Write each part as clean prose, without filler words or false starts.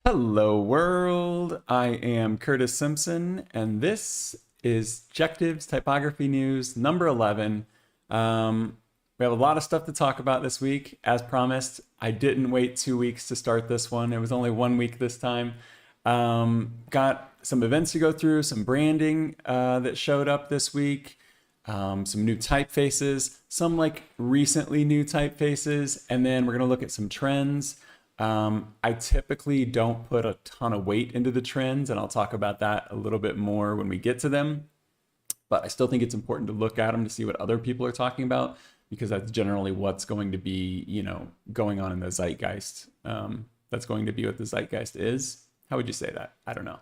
Hello world, I am Curtis Simpson and this is Jective's Typography News number 11. We have a lot of stuff to talk about this week. As promised, I didn't wait 2 weeks to start this one. It was only 1 week this time. Got some events to go through, some branding that showed up this week, some new typefaces, some like recently new typefaces, and then we're going to look at some trends. I typically don't put a ton of weight into the trends, and I'll talk about that a little bit more when we get to them. But I still think it's important to look at them to see what other people are talking about, because that's generally what's going to be, going on in the zeitgeist. That's going to be what the zeitgeist is. How would you say that? I don't know.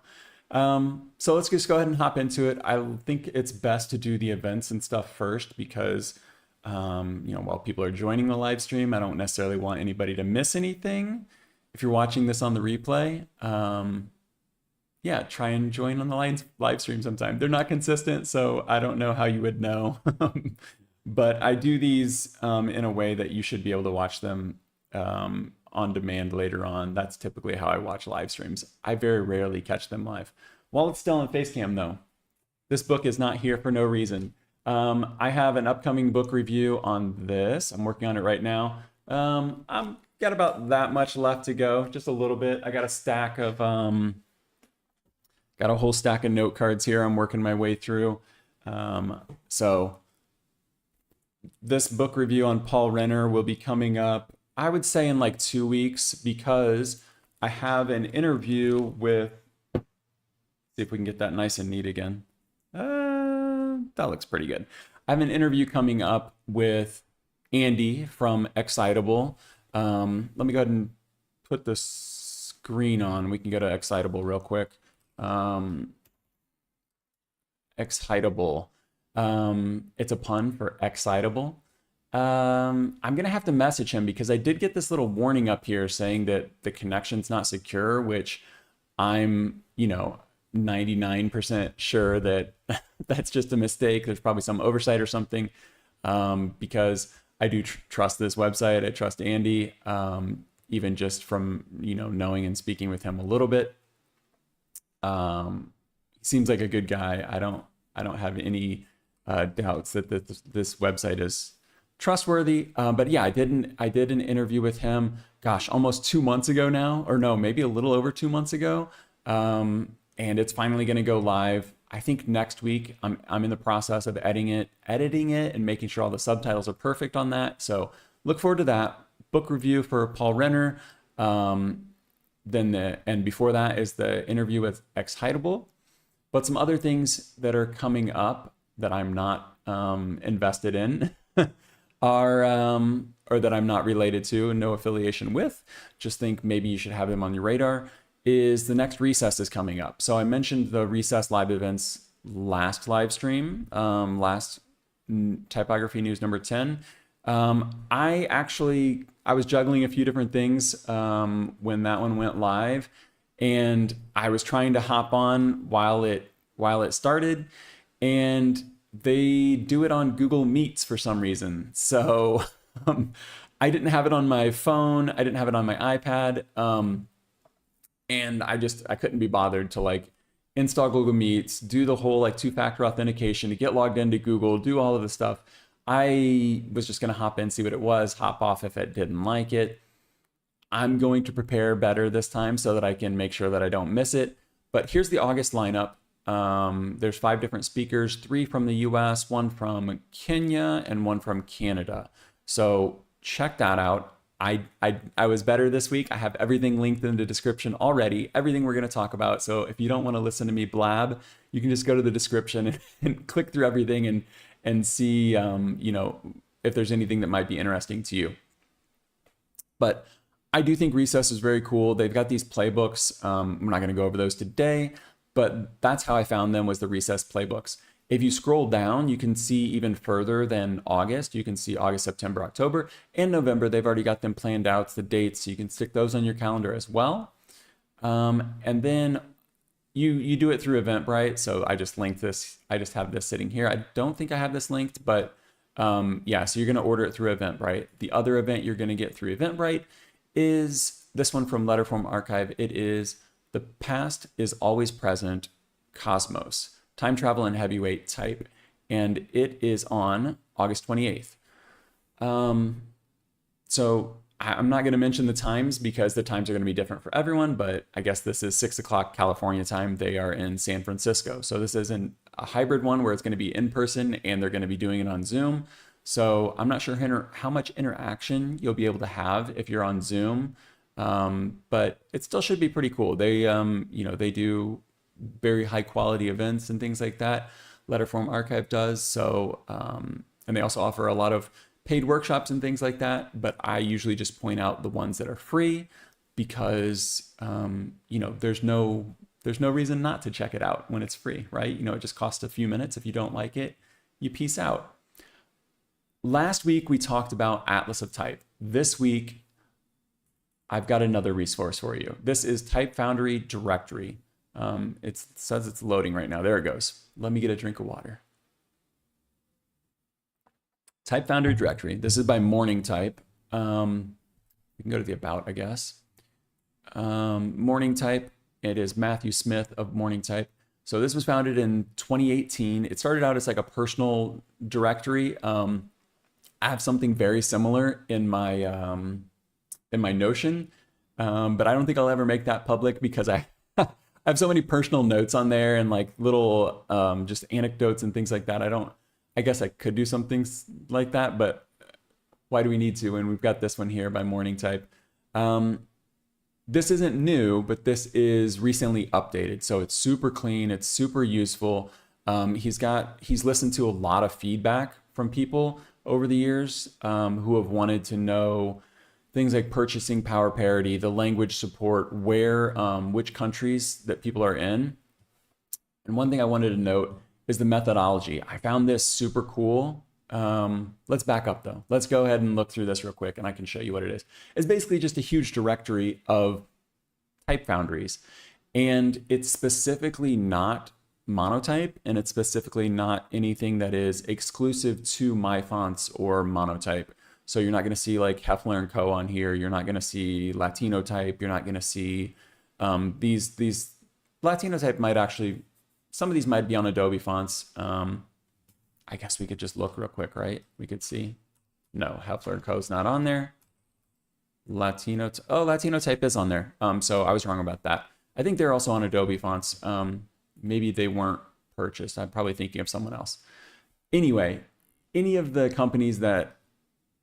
So let's just go ahead and hop into it. I think it's best to do the events and stuff first because while people are joining the live stream, I don't necessarily want anybody to miss anything. If you're watching this on the replay, yeah, try and join on the live stream sometime. They're not consistent, so I don't know how you would know. But I do these in a way that you should be able to watch them on demand later on. That's typically how I watch live streams. I very rarely catch them live. While it's still on Facecam, though, this book is not here for no reason. I have an upcoming book review on this. I'm working on it right now. I've got about that much left to go, just a little bit. I got a stack of, got a whole stack of note cards here I'm working my way through. So this book review on Paul Renner will be coming up, I would say in like 2 weeks, because I have an interview with, see if we can get that nice and neat again. That looks pretty good. I have an interview coming up with Andy from Excitable. Let me go ahead and put the screen on. We can go to Excitable real quick. Excitable. It's a pun for excitable. I'm going to have to message him because I did get this little warning up here saying that the connection's not secure, which I'm, 99% sure that that's just a mistake. There's probably some oversight or something, because I do trust this website. I trust Andy, even just from, knowing and speaking with him a little bit. He seems like a good guy. I don't have any doubts that this website is trustworthy. But yeah, I did an interview with him, gosh, almost 2 months ago now, or no, maybe a little over 2 months ago. And it's finally going to go live. I think next week. I'm in the process of editing it and making sure all the subtitles are perfect on that. So look forward to that book review for Paul Renner. And before that is the interview with Excitable. But some other things that are coming up that I'm not invested in are or that I'm not related to and no affiliation with. Just think maybe you should have them on your radar. Is the next Recess is coming up. So I mentioned the Recess live events last live stream, last Typography News number 10. I was juggling a few different things when that one went live, and I was trying to hop on while it started, and they do it on Google Meets for some reason. So I didn't have it on my phone. I didn't have it on my iPad. And I couldn't be bothered to like install Google Meets, do the whole like two-factor authentication to get logged into Google, do all of the stuff. I was just going to hop in, see what it was, hop off if it didn't like it. I'm going to prepare better this time so that I can make sure that I don't miss it. But here's the August lineup. There's 5 different speakers, 3 from the US, 1 from Kenya, and 1 from Canada. So check that out. I was better this week. I have everything linked in the description already, everything we're going to talk about. So if you don't want to listen to me blab, you can just go to the description and click through everything and see, if there's anything that might be interesting to you. But I do think Recess is very cool. They've got these playbooks. We're not going to go over those today, but that's how I found them, was the Recess playbooks. If you scroll down, you can see even further than August. You can see August, September, October, and November. They've already got them planned out, the dates, so you can stick those on your calendar as well. And then you do it through Eventbrite. So I just linked this. I just have this sitting here. I don't think I have this linked, but yeah, so you're going to order it through Eventbrite. The other event you're going to get through Eventbrite is this one from Letterform Archive. It is The Past is Always Present, Cosmos, Time Travel and Heavyweight Type, and it is on August 28th. So I'm not going to mention the times because the times are going to be different for everyone, but I guess this is 6 o'clock California time. They are in San Francisco. So this isn't a hybrid one where it's going to be in person and they're going to be doing it on Zoom. So I'm not sure how much interaction you'll be able to have if you're on Zoom, but it still should be pretty cool. They, they do very high quality events and things like that. Letterform Archive does. So, and they also offer a lot of paid workshops and things like that. But I usually just point out the ones that are free because, there's no reason not to check it out when it's free, right? It just costs a few minutes. If you don't like it, you peace out. Last week, we talked about Atlas of Type. This week, I've got another resource for you. This is Type Foundry Directory. It says it's loading right now. There it goes. Let me get a drink of water. Type Foundry Directory. This is by Morning Type. We can go to the About, I guess. Morning Type. It is Matthew Smith of Morning Type. So this was founded in 2018. It started out as like a personal directory. I have something very similar in my Notion, but I don't think I'll ever make that public because I have so many personal notes on there and like little just anecdotes and things like that. I guess I could do some things like that, but why do we need to? And we've got this one here by Morning Type. This isn't new, but this is recently updated. So it's super clean. It's super useful. He's listened to a lot of feedback from people over the years who have wanted to know things like purchasing power parity, the language support, which countries that people are in. And one thing I wanted to note is the methodology. I found this super cool. Let's back up though. Let's go ahead and look through this real quick and I can show you what it is. It's basically just a huge directory of type foundries. And it's specifically not monotype, and it's specifically not anything that is exclusive to MyFonts or monotype. So you're not going to see like Hefler & Co. on here. You're not going to see Latino type. You're not going to see these Latino type might actually, some of these might be on Adobe fonts. I guess we could just look real quick, right? We could see. No, Hefler & Co. is not on there. Latino type is on there. So I was wrong about that. I think they're also on Adobe fonts. Maybe they weren't purchased. I'm probably thinking of someone else. Anyway, any of the companies that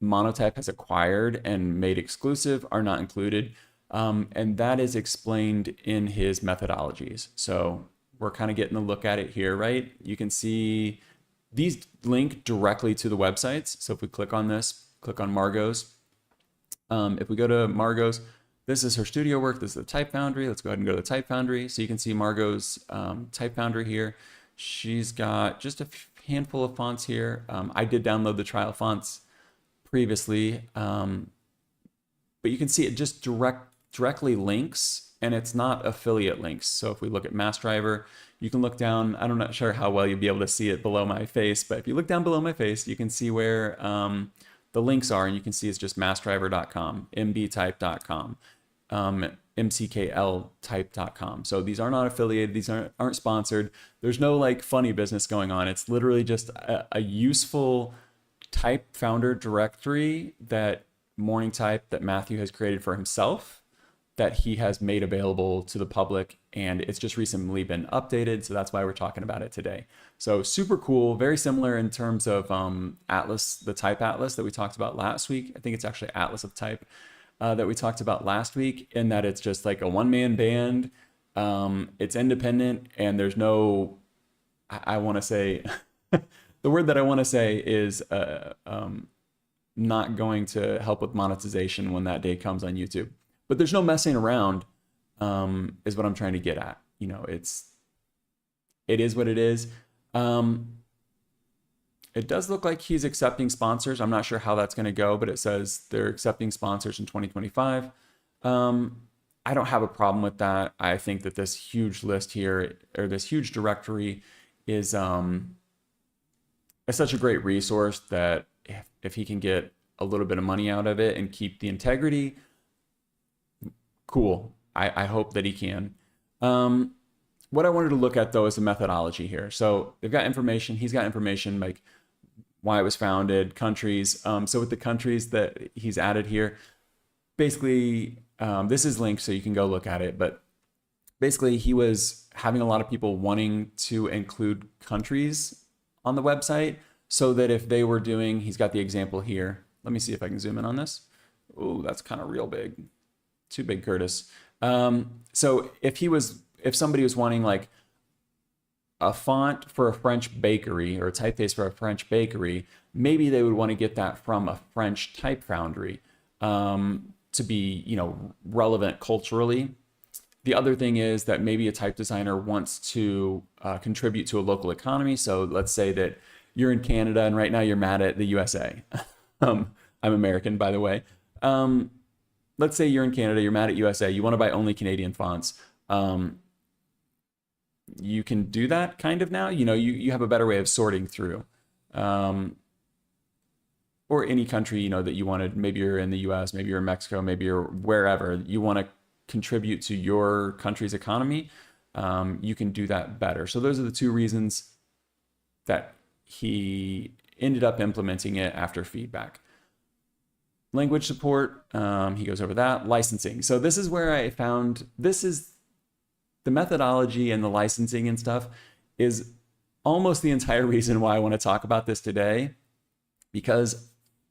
Monotype has acquired and made exclusive are not included. And that is explained in his methodologies. So we're kind of getting a look at it here, right? You can see these link directly to the websites. So if we click on this, click on Margot's. If we go to Margot's, this is her studio work. This is the Type Foundry. Let's go ahead and go to the Type Foundry. So you can see Margot's Type Foundry here. She's got just a handful of fonts here. I did download the trial fonts previously, but you can see it just directly links, and it's not affiliate links. So if we look at Mass Driver, you can look down. I'm not sure how well you'll be able to see it below my face, but if you look down below my face, you can see where the links are, and you can see it's just massdriver.com, mbtype.com. mckltype.com. So these are not affiliated. These aren't sponsored. There's no like funny business going on. It's literally just a useful type founder directory that Morning Type, that Matthew has created for himself, that he has made available to the public. And it's just recently been updated. So that's why we're talking about it today. So super cool, very similar in terms of Atlas, the Type Atlas that we talked about last week. I think it's actually Atlas of Type. That we talked about last week, in that it's just like a one-man band. It's independent, and there's no, I want to say, the word that I want to say is not going to help with monetization when that day comes on YouTube. But there's no messing around, is what I'm trying to get at. It is what it is. It does look like he's accepting sponsors. I'm not sure how that's going to go, but it says they're accepting sponsors in 2025. I don't have a problem with that. I think that this huge list here, or this huge directory, is such a great resource that if he can get a little bit of money out of it and keep the integrity, cool. I hope that he can. What I wanted to look at though is the methodology here. So they've got information. He's got information like why it was founded, countries. So with the countries that he's added here, basically this is linked so you can go look at it. But basically he was having a lot of people wanting to include countries on the website so that if they were doing, he's got the example here. Let me see if I can zoom in on this. Oh, that's kind of real big. Too big, Curtis. So if somebody was wanting like a font for a French bakery or a typeface for a French bakery, maybe they would want to get that from a French type foundry to be, you know, relevant culturally. The other thing is that maybe a type designer wants to contribute to a local economy. So let's say that you're in Canada and right now you're mad at the USA. I'm American, by the way. Let's say you're in Canada, you're mad at USA, you want to buy only Canadian fonts. You can do that kind of now. You know, you have a better way of sorting through. Or any country, you know, that you wanted. Maybe you're in the US, maybe you're in Mexico, maybe you're wherever. You want to contribute to your country's economy. You can do that better. So those are the two reasons that he ended up implementing it after feedback. Language support, he goes over that. Licensing. So this is where I found, this is the methodology and the licensing and stuff is almost the entire reason why I want to talk about this today, because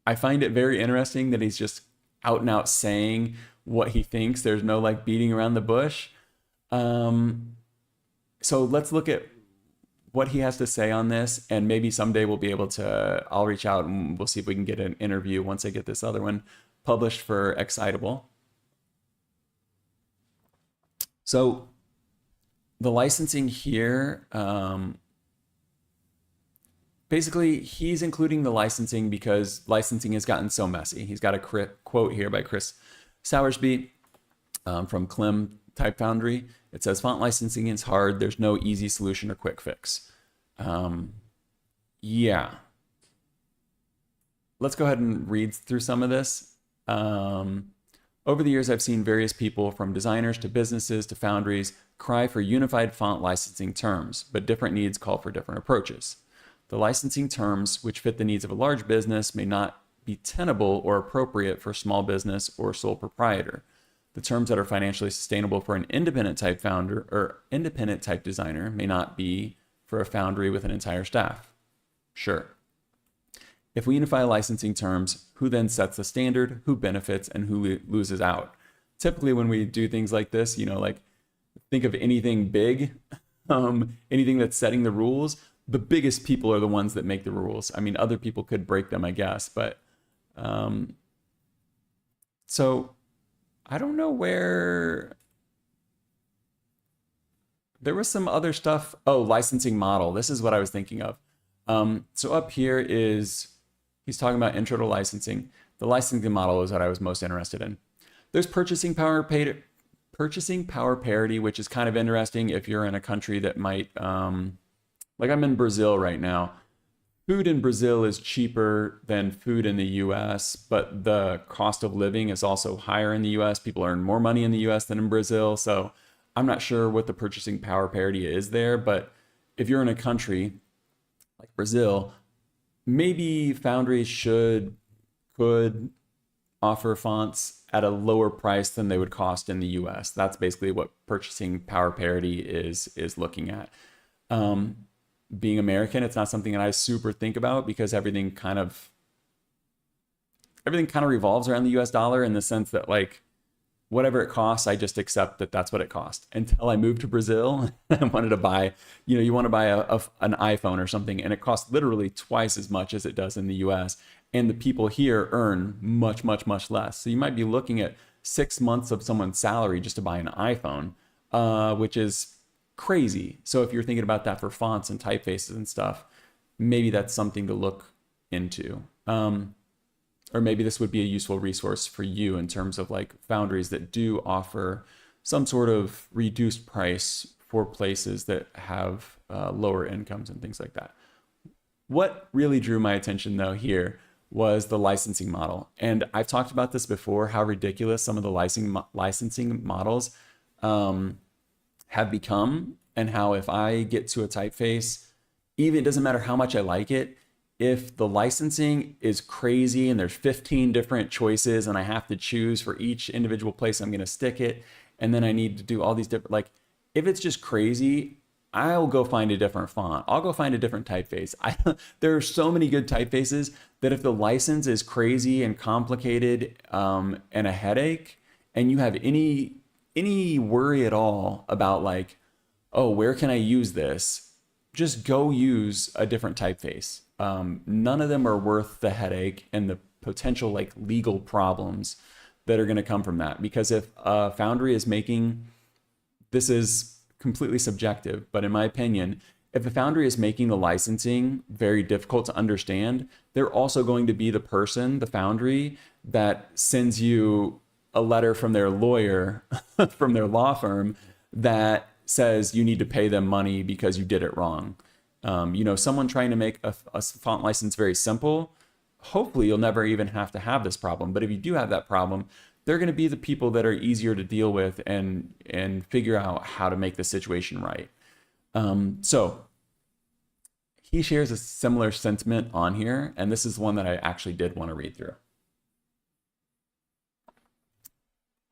I find it very interesting that he's just out and out saying what he thinks. There's no like beating around the bush. So let's look at what he has to say on this, and maybe someday we'll be able to, I'll reach out and we'll see if we can get an interview once I get this other one published for Excitable. So the licensing here, basically he's including the licensing because licensing has gotten so messy. He's got a quote here by Chris Sowersby from Clem Type Foundry. It says, font licensing is hard. There's no easy solution or quick fix. Yeah. Let's go ahead and read through some of this. Over the years, I've seen various people from designers to businesses to foundries cry for unified font licensing terms, but different needs call for different approaches. The licensing terms which fit the needs of a large business may not be tenable or appropriate for small business or sole proprietor. The terms that are financially sustainable for an independent type founder or independent type designer may not be for a foundry with an entire staff. Sure. If we unify licensing terms, who then sets the standard, who benefits, and who loses out? Typically when we do things like this, you know, like think of anything big, anything that's setting the rules, the biggest people are the ones that make the rules. I mean, other people could break them, I guess, but so I don't know where there was some other stuff. Oh, licensing model. This is what I was thinking of. So up here is, he's talking about intro to licensing. The licensing model is what I was most interested in. There's purchasing power parity, which is kind of interesting if you're in a country that might, like I'm in Brazil right now. Food in Brazil is cheaper than food in the US, but the cost of living is also higher in the US. People earn more money in the US than in Brazil. So I'm not sure what the purchasing power parity is there, but if you're in a country like Brazil, maybe foundries could offer fonts at a lower price than they would cost in the US. That's basically what purchasing power parity is looking at. Being American, it's not something that I super think about because everything kind of revolves around the US dollar in the sense that like whatever it costs, I just accept that that's what it costs. Until I moved to Brazil, I wanted to buy, you know, you want to buy an iPhone or something and it costs literally twice as much as it does in the US. And the people here earn much, much, much less. So you might be looking at 6 months of someone's salary just to buy an iPhone, which is crazy. So if you're thinking about that for fonts and typefaces and stuff, maybe that's something to look into. Or maybe this would be a useful resource for you in terms of like foundries that do offer some sort of reduced price for places that have lower incomes and things like that. What really drew my attention though here was the licensing model. And I've talked about this before, how ridiculous some of the licensing models have become, and how if I get to a typeface, even it doesn't matter how much I like it, if the licensing is crazy and there's 15 different choices and I have to choose for each individual place I'm going to stick it, and then I need to do all these different, like, if it's just crazy, I'll go find a different font. I'll go find a different typeface. There are so many good typefaces that if the license is crazy and complicated and a headache, and you have any worry at all about like, oh, where can I use this? Just go use a different typeface. None of them are worth the headache and the potential like legal problems that are going to come from that. Because if Foundry is making, this is completely subjective, but in my opinion, if the Foundry is making the licensing very difficult to understand, they're also going to be the person, the Foundry, that sends you a letter from their lawyer, from their law firm, that says you need to pay them money because you did it wrong. Someone trying to make a font license very simple, hopefully you'll never even have to have this problem. But if you do have that problem, they're going to be the people that are easier to deal with and figure out how to make the situation right. So he shares a similar sentiment on here, and this is one that I actually did want to read through.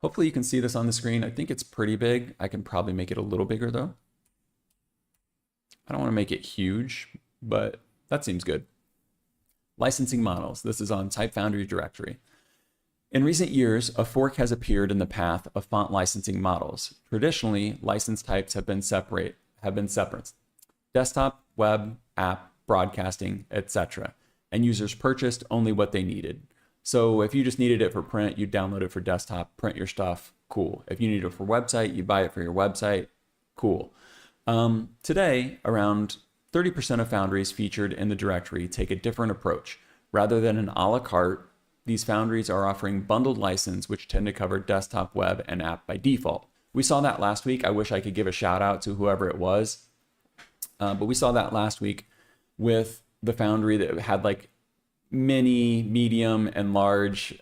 Hopefully you can see this on the screen. I think it's pretty big. I can probably make it a little bigger though. I don't want to make it huge, but that seems good. Licensing models. This is on Type Foundry Directory. In recent years, a fork has appeared in the path of font licensing models. Traditionally, license types have been separate. Desktop, web, app, broadcasting, etc. And users purchased only what they needed. So if you just needed it for print, you download it for desktop, print your stuff, cool. If you need it for website, you buy it for your website, cool. Today, around 30% of foundries featured in the directory take a different approach. Rather than an a la carte, these foundries are offering bundled license, which tend to cover desktop, web, and app by default. We saw that last week. I wish I could give a shout out to whoever it was. But we saw that last week with the foundry that had like mini, medium, and large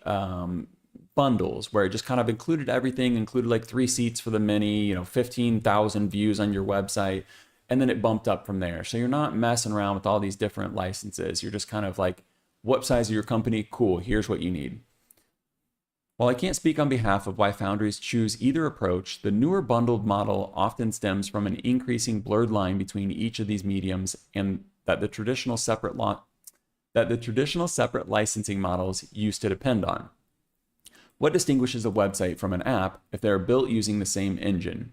bundles, where it just kind of included everything, included like 3 seats for the mini, 15,000 views on your website, and then it bumped up from there. So you're not messing around with all these different licenses. You're just kind of like, what size of your company? Cool, here's what you need. While I can't speak on behalf of why foundries choose either approach, the newer bundled model often stems from an increasing blurred line between each of these mediums, and that the traditional separate licensing models used to depend on. What distinguishes a website from an app if they're built using the same engine?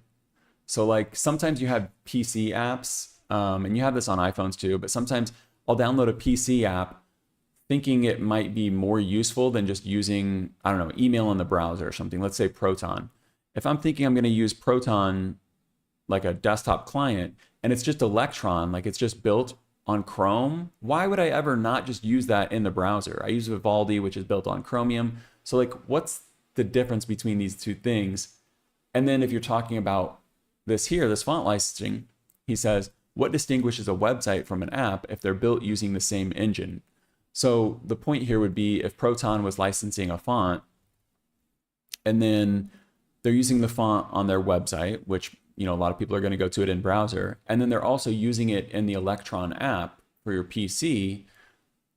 So like sometimes you have PC apps, and you have this on iPhones too, but sometimes I'll download a PC app thinking it might be more useful than just using, I don't know, email in the browser or something. Let's say Proton. If I'm thinking I'm going to use Proton like a desktop client, and it's just Electron, like it's just built on Chrome, why would I ever not just use that in the browser? I use Vivaldi, which is built on Chromium. So like, what's the difference between these two things? And then if you're talking about this here, this font licensing, he says, what distinguishes a website from an app if they're built using the same engine? So the point here would be if Proton was licensing a font and then they're using the font on their website, which, a lot of people are going to go to it in browser, and then they're also using it in the Electron app for your PC,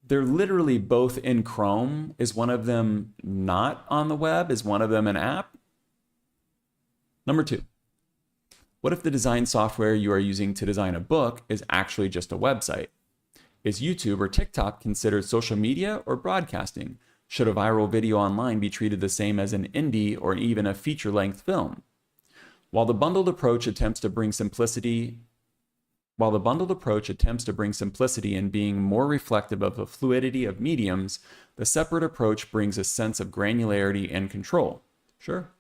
they're literally both in Chrome. Is one of them not on the web? Is one of them an app? Number 2, what if the design software you are using to design a book is actually just a website? Is YouTube or TikTok considered social media or broadcasting? Should a viral video online be treated the same as an indie or even a feature-length film? While the bundled approach attempts to bring simplicity in being more reflective of the fluidity of mediums, the separate approach brings a sense of granularity and control. Sure.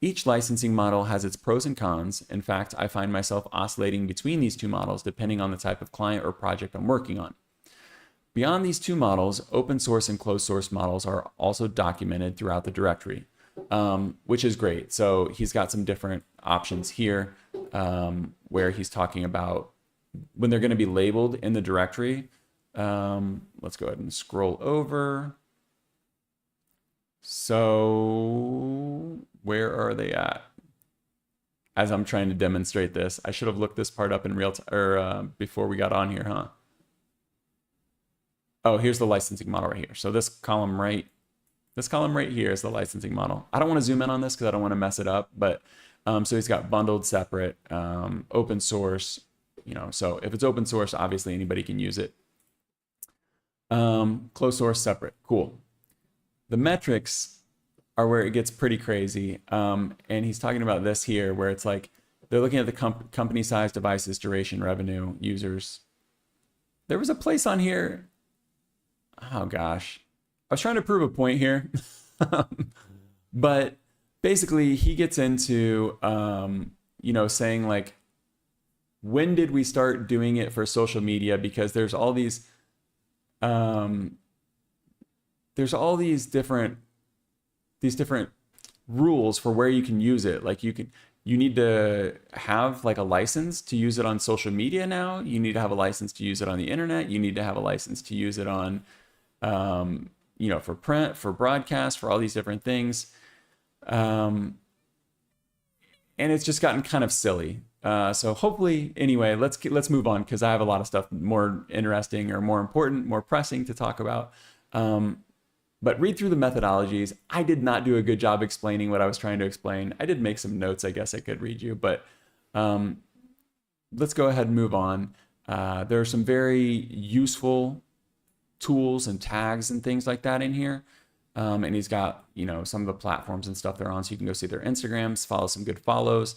Each licensing model has its pros and cons. In fact, I find myself oscillating between these two models depending on the type of client or project I'm working on. Beyond these two models, open source and closed source models are also documented throughout the directory, which is great. So he's got some different options here where he's talking about when they're going to be labeled in the directory. let's go ahead and scroll over. So where are they at? As I'm trying to demonstrate this, I should have looked this part up in real time, or before we got on here, huh? Oh, here's the licensing model right here. So this column right here is the licensing model. I don't want to zoom in on this because I don't want to mess it up, but so he's got bundled, separate, open source, you know, so if it's open source, obviously anybody can use it. Closed source, separate, cool. The metrics are where it gets pretty crazy. And he's talking about this here, where it's like, they're looking at the company size, devices, duration, revenue, users. There was a place on here. Oh gosh, I was trying to prove a point here. But basically he gets into, you know, saying like, when did we start doing it for social media? Because there's all these different rules for where you can use it. Like you need to have like a license to use it on social media now. You need to have a license to use it on the internet. You need to have a license to use it on, you know, for print, for broadcast, for all these different things. And it's just gotten kind of silly. So hopefully, anyway, let's move on, because I have a lot of stuff more interesting or more important, more pressing to talk about. But read through the methodologies. I did not do a good job explaining what I was trying to explain. I did make some notes, I guess I could read you, but let's go ahead and move on. There are some very useful tools and tags and things like that in here. And he's got, you know, some of the platforms and stuff they're on, so you can go see their Instagrams, follow some good follows.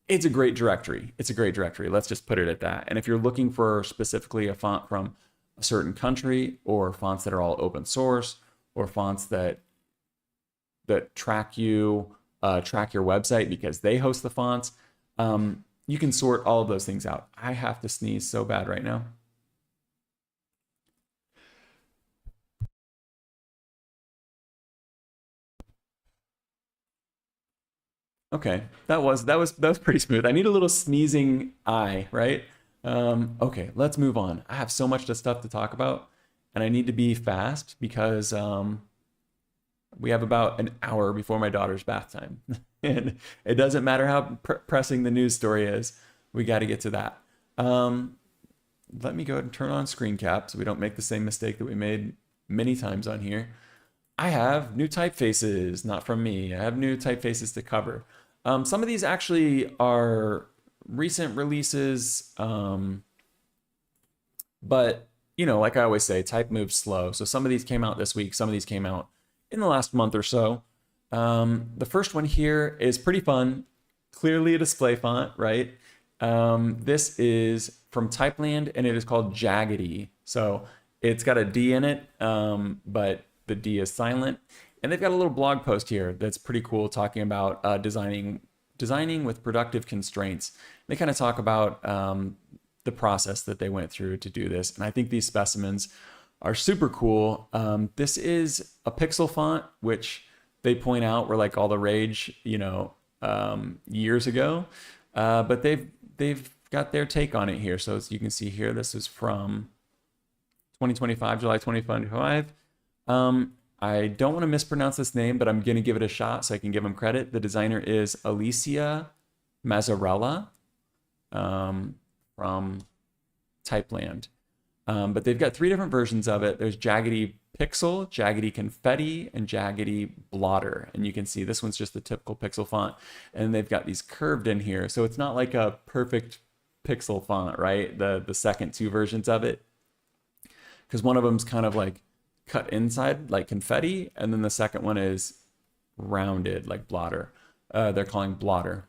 It's a great directory. It's a great directory. Let's just put it at that. And if you're looking for specifically a font from a certain country, or fonts that are all open source, or fonts that track your website because they host the fonts, you can sort all of those things out. I have to sneeze so bad right now. Okay, that was pretty smooth. I need a little sneezing eye, right? Okay, let's move on. I have so much stuff to talk about, and I need to be fast because we have about an hour before my daughter's bath time. And it doesn't matter how pressing the news story is, we got to get to that. Let me go ahead and turn on screen cap so we don't make the same mistake that we made many times on here. I have new typefaces, not from me. I have new typefaces to cover. Some of these actually are recent releases, but you know, like I always say, type moves slow. So some of these came out this week, some of these came out in the last month or so. The first one here is pretty fun, clearly a display font, right? This is from Typeland, and it is called Djaggety. So it's got a D in it, but the D is silent. And they've got a little blog post here that's pretty cool, talking about designing with productive constraints. They kind of talk about the process that they went through to do this. And I think these specimens are super cool. This is a pixel font, which they point out were like all the rage, you know, years ago. But they've got their take on it here. So as you can see here, this is from 2025, July 2025. I don't want to mispronounce this name, but I'm going to give it a shot so I can give him credit. The designer is Alicia Mazzarella from Typeland. But they've got 3 different versions of it. There's Djaggety Pixel, Djaggety Confetti, and Djaggety Blotter. And you can see this one's just the typical pixel font. And they've got these curved in here. So it's not like a perfect pixel font, right? The second 2 versions of it. Because one of them's kind of like cut inside like confetti, and then the second one is rounded like blotter. They're calling blotter.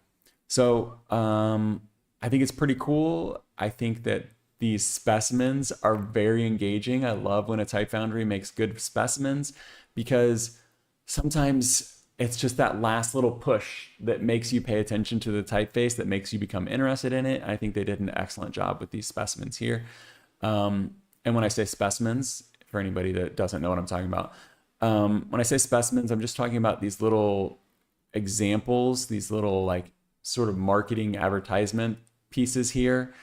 So I think it's pretty cool. I think that these specimens are very engaging. I love when a Type Foundry makes good specimens, because sometimes it's just that last little push that makes you pay attention to the typeface, that makes you become interested in it. I think they did an excellent job with these specimens here. And when I say specimens, for anybody that doesn't know what I'm talking about, when I say specimens, I'm just talking about these little examples, these little like sort of marketing advertisement pieces here.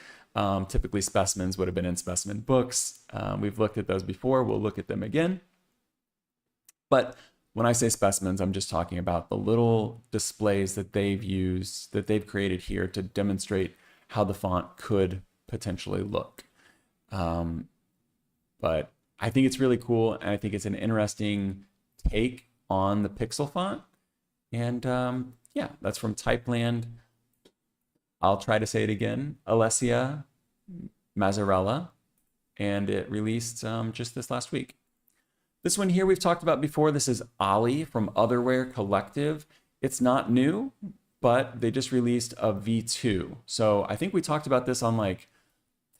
Typically specimens would have been in specimen books. We've looked at those before. We'll look at them again. But when I say specimens, I'm just talking about the little displays that they've used, that they've created here to demonstrate how the font could potentially look. But I think it's really cool, and I think it's an interesting take on the Pixel font. And yeah, that's from Typeland. I'll try to say it again, Alessia Mazzarella, and it released just this last week. This one here we've talked about before. This is Ollie from Otherwhere Collective. It's not new, but they just released a V2. So I think we talked about this on like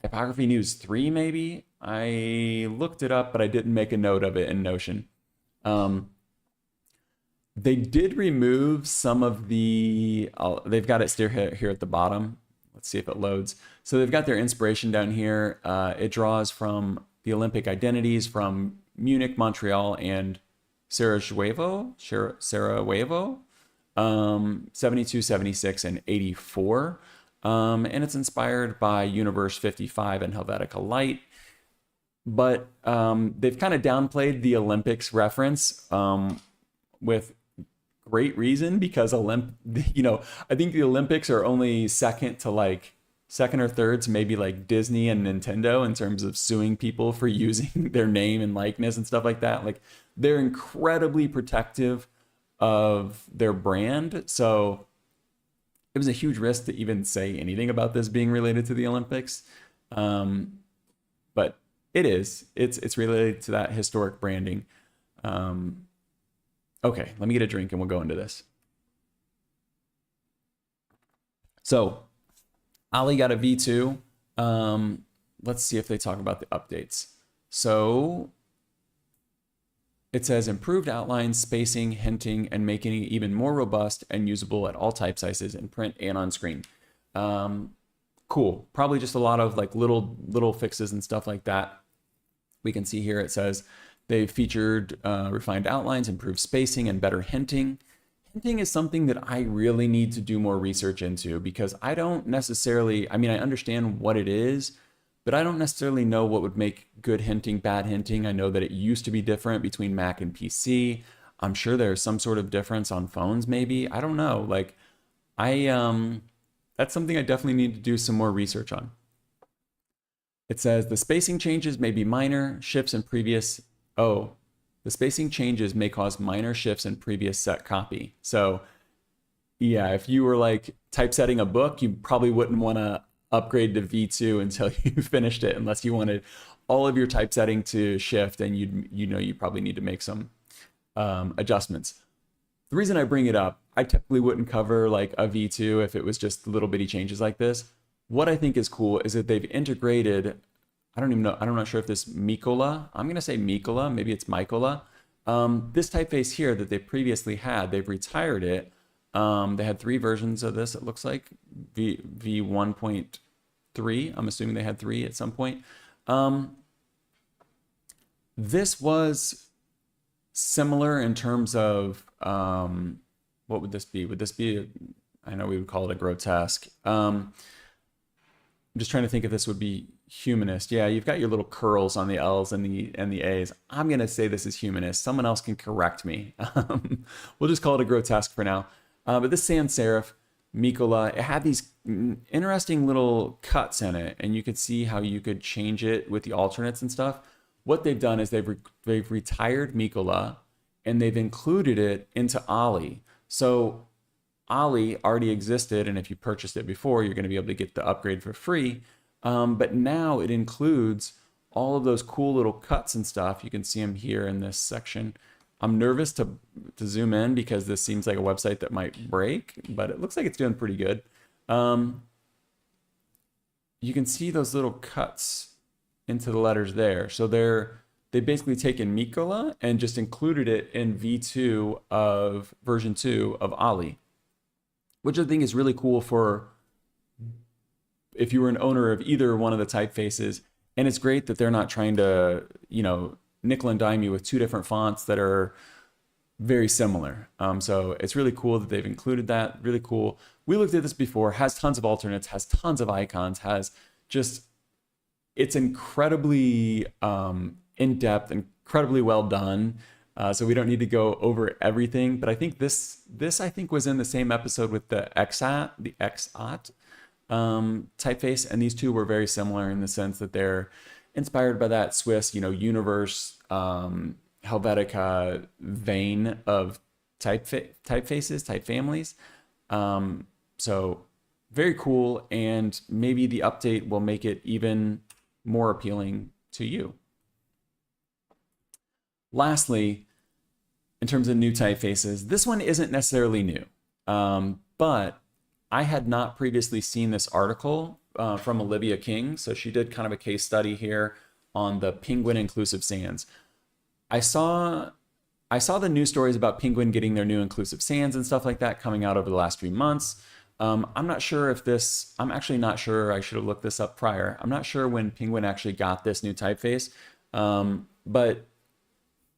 Typography News 3 maybe. I looked it up, but I didn't make a note of it in Notion. They did remove some of the, they've got it still here at the bottom. Let's see if it loads. So they've got their inspiration down here. It draws from the Olympic identities from Munich, Montreal, and Sarajevo, 72, 76, and 84. And it's inspired by Universe 55 and Helvetica Light. But they've kind of downplayed the Olympics reference with great reason, because I think the Olympics are only second or third to maybe like Disney and Nintendo in terms of suing people for using their name and likeness and stuff like that. Like, they're incredibly protective of their brand. So it was a huge risk to even say anything about this being related to the Olympics. But it is. It's related to that historic branding. Okay, let me get a drink and we'll go into this. So Ollie got a V2. Let's see if they talk about the updates. So it says improved outlines, spacing, hinting, and making it even more robust and usable at all type sizes in print and on screen. Cool. Probably just a lot of like little fixes and stuff like that. We can see here it says they've featured refined outlines, improved spacing, and better hinting. Hinting is something that I really need to do more research into, because I don't necessarily, I mean, I understand what it is, but I don't necessarily know what would make good hinting, bad hinting. I know that it used to be different between Mac and PC. I'm sure there's some sort of difference on phones, maybe. I don't know. Like, that's something I definitely need to do some more research on. It says the spacing changes may be minor shifts in previous. The spacing changes may cause minor shifts in previous set copy. So yeah, if you were like typesetting a book, you probably wouldn't want to upgrade to V2 until you finished it, unless you wanted all of your typesetting to shift, and you probably need to make some adjustments. The reason I bring it up, I typically wouldn't cover like a V2 if it was just little bitty changes like this. What I think is cool is that they've integrated, I don't even know, I'm not sure if this Mikola, I'm going to say Mikola, maybe it's Mikola. This typeface here that they previously had, they've retired it. They had 3 versions of this, it looks like, V1.3. I'm assuming they had 3 at some point. This was similar in terms of, what would this be? Would this be, I know we would call it a grotesque. I'm just trying to think if this would be humanist. Yeah, you've got your little curls on the L's and the A's. I'm going to say this is humanist. Someone else can correct me. We'll just call it a grotesque for now. But this sans serif, Mikola, it had these interesting little cuts in it, and you could see how you could change it with the alternates and stuff. What they've done is they've retired Mikola, and they've included it into Ollie. So Ollie already existed, and if you purchased it before, you're going to be able to get the upgrade for free. But now it includes all of those cool little cuts and stuff. You can see them here in this section. I'm nervous to zoom in because this seems like a website that might break, but it looks like it's doing pretty good. You can see those little cuts into the letters there. So they've basically taken Mikola and just included it in V2 of version 2 of Ollie, which I think is really cool for if you were an owner of either one of the typefaces. And it's great that they're not trying to, nickel and dime you with 2 different fonts that are very similar. So it's really cool that they've included that. Really cool. We looked at this before, has tons of alternates, has tons of icons, has just, it's incredibly in-depth, incredibly well done. So we don't need to go over everything, but I think this I think was in the same episode with the Exat typeface, and these two were very similar in the sense that they're inspired by that Swiss, universe, Helvetica vein of typefaces, type families. So very cool, and maybe the update will make it even more appealing to you. Lastly, in terms of new typefaces, this one isn't necessarily new, but I had not previously seen this article from Olivia King. So she did kind of a case study here on the Penguin inclusive sans. I saw the news stories about Penguin getting their new inclusive sans and stuff like that coming out over the last few months. I'm not sure if this, I'm actually not sure, I should have looked this up prior. I'm not sure when Penguin actually got this new typeface, but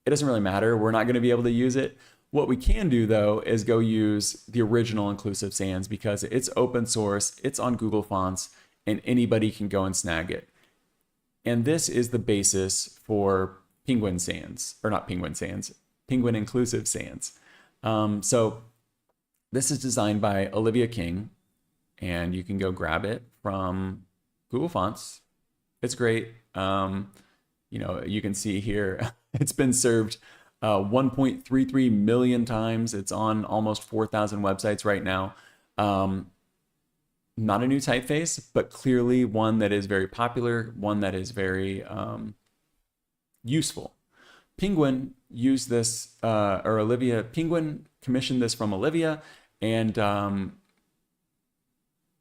it doesn't really matter. We're not going to be able to use it. What we can do though is go use the original inclusive sans because it's open source, it's on Google Fonts, and anybody can go and snag it. And this is the basis for Penguin sans, or not Penguin sans, Penguin inclusive sans. So this is designed by Olivia King, and you can go grab it from Google Fonts. It's great. You can see here, it's been served 1.33 million times. It's on almost 4,000 websites right now. Not a new typeface, but clearly one that is very popular, one that is very useful. Penguin used this, Penguin commissioned this from Olivia and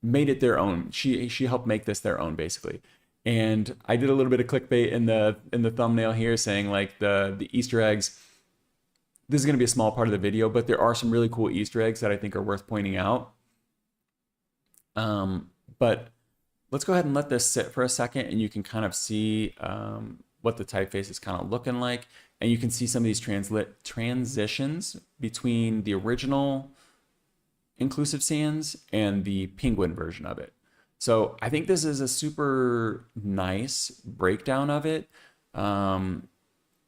made it their own. She helped make this their own, basically. And I did a little bit of clickbait in the thumbnail here, saying like the Easter eggs. This is going to be a small part of the video, but there are some really cool Easter eggs that I think are worth pointing out. But let's go ahead and let this sit for a second, and you can kind of see what the typeface is kind of looking like. And you can see some of these transitions between the original inclusive sans and the Penguin version of it. So I think this is a super nice breakdown of it.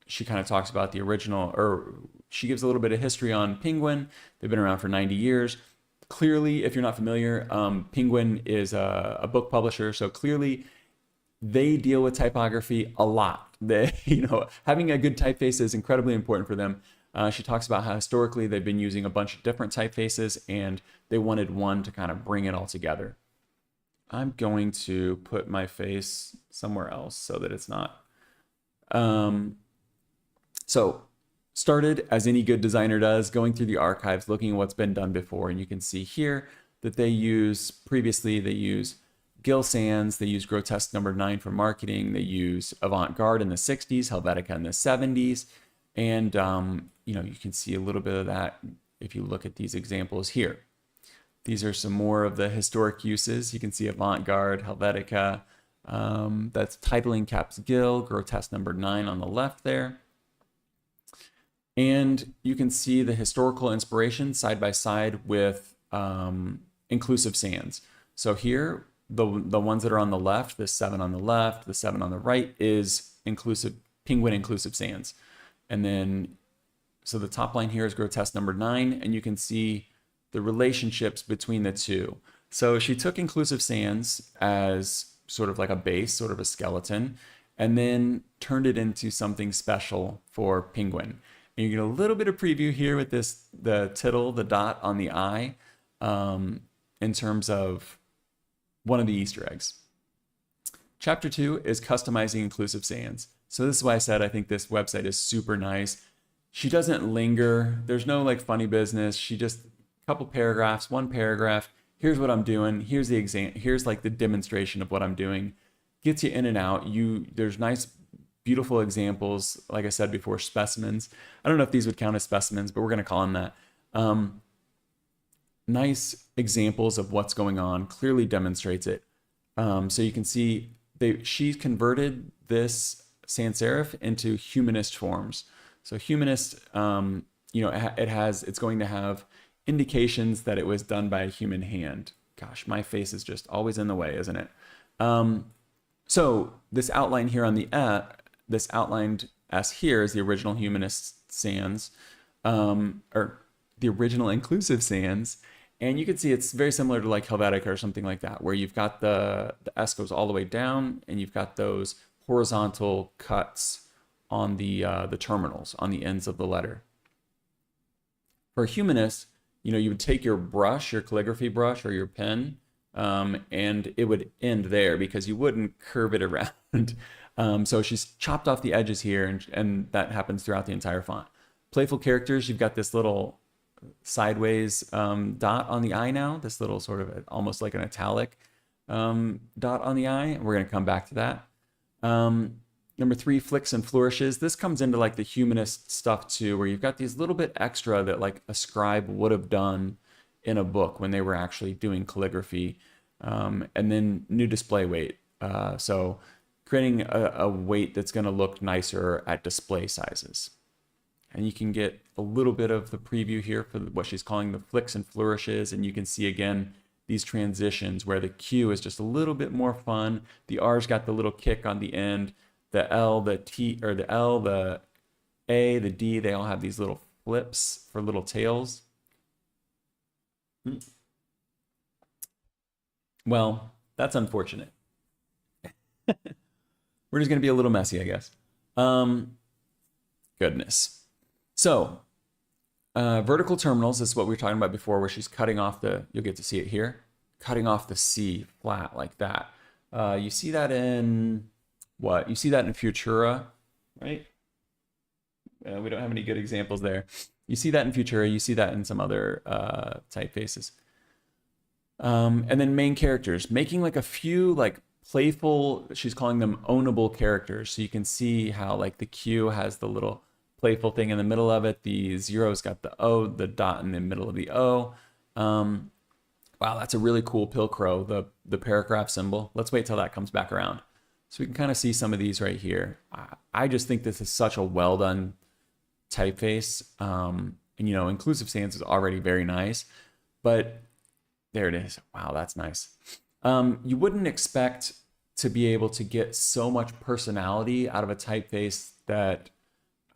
She kind of talks about the original, or she gives a little bit of history on Penguin. They've been around for 90 years. Clearly, if you're not familiar, Penguin is a book publisher. So clearly they deal with typography a lot. Having a good typeface is incredibly important for them. She talks about how historically they've been using a bunch of different typefaces and they wanted one to kind of bring it all together. I'm going to put my face somewhere else so that it's not. So started as any good designer does, going through the archives, looking at what's been done before. And you can see here that they use Gill Sans, they use Grotesque number 9 for marketing, they use Avant-Garde in the 60s, Helvetica in the 70s. And, you can see a little bit of that if you look at these examples here. These are some more of the historic uses. You can see Avant-Garde, Helvetica, that's titling caps Gill, Grotesque number 9 on the left there. And you can see the historical inspiration side by side with inclusive sans. So here, the ones that are on the left, the 7 on the left, the 7 on the right is Penguin inclusive sans. And then, so the top line here is Grotesque number 9, and you can see the relationships between the two. So she took inclusive sans as sort of like a base, sort of a skeleton, and then turned it into something special for Penguin. And you get a little bit of preview here with the tittle, the dot on the eye, in terms of one of the Easter eggs. Chapter 2 is customizing inclusive sans. So this is why I said I think this website is super nice. She doesn't linger. There's no like funny business. She just a couple paragraphs, one paragraph. Here's what I'm doing. Here's the exam. Here's like the demonstration of what I'm doing. Gets you in and out. There's nice, beautiful examples. Like I said before, specimens. I don't know if these would count as specimens, but we're going to call them that. Nice examples of what's going on. Clearly demonstrates it. So you can see she's converted this sans serif into humanist forms. So humanist, it's going to have indications that it was done by a human hand. Gosh, my face is just always in the way, isn't it? So this outline here on the this outlined S here is the original humanist sans, or the original inclusive sans. And you can see it's very similar to like Helvetica or something like that, where you've got the S goes all the way down and you've got those horizontal cuts on the terminals, on the ends of the letter. For a humanist, you would take your brush, your calligraphy brush or your pen, and it would end there because you wouldn't curve it around. So she's chopped off the edges here, and that happens throughout the entire font. Playful characters, you've got this little sideways dot on the I now, this little sort of almost like an italic dot on the I. We're going to come back to that. Number 3, flicks and flourishes. This comes into like the humanist stuff too, where you've got these little bit extra that like a scribe would have done in a book when they were actually doing calligraphy. And then new display weight. So creating a weight that's going to look nicer at display sizes. And you can get a little bit of the preview here for what she's calling the flicks and flourishes. And you can see again these transitions where the Q is just a little bit more fun. The R's got the little kick on the end. The L, the T, or the L, the A, the D, they all have these little flips for little tails. Well, that's unfortunate. We're just going to be a little messy, I guess. Goodness. So, vertical terminals is what we were talking about before, where she's cutting off you'll get to see it here, cutting off the C flat like that. You see that in what? You see that in Futura, right? We don't have any good examples there. You see that in Futura. You see that in some other typefaces. And then main characters, making like a few like playful, she's calling them ownable characters. So you can see how like the Q has the little playful thing in the middle of it. The zero's got the O, the dot in the middle of the O. Wow, that's a really cool pilcrow, the paragraph symbol. Let's wait till that comes back around. So we can kind of see some of these right here. I just think this is such a well done typeface. And inclusive sans is already very nice, but there it is. Wow, that's nice. You wouldn't expect to be able to get so much personality out of a typeface that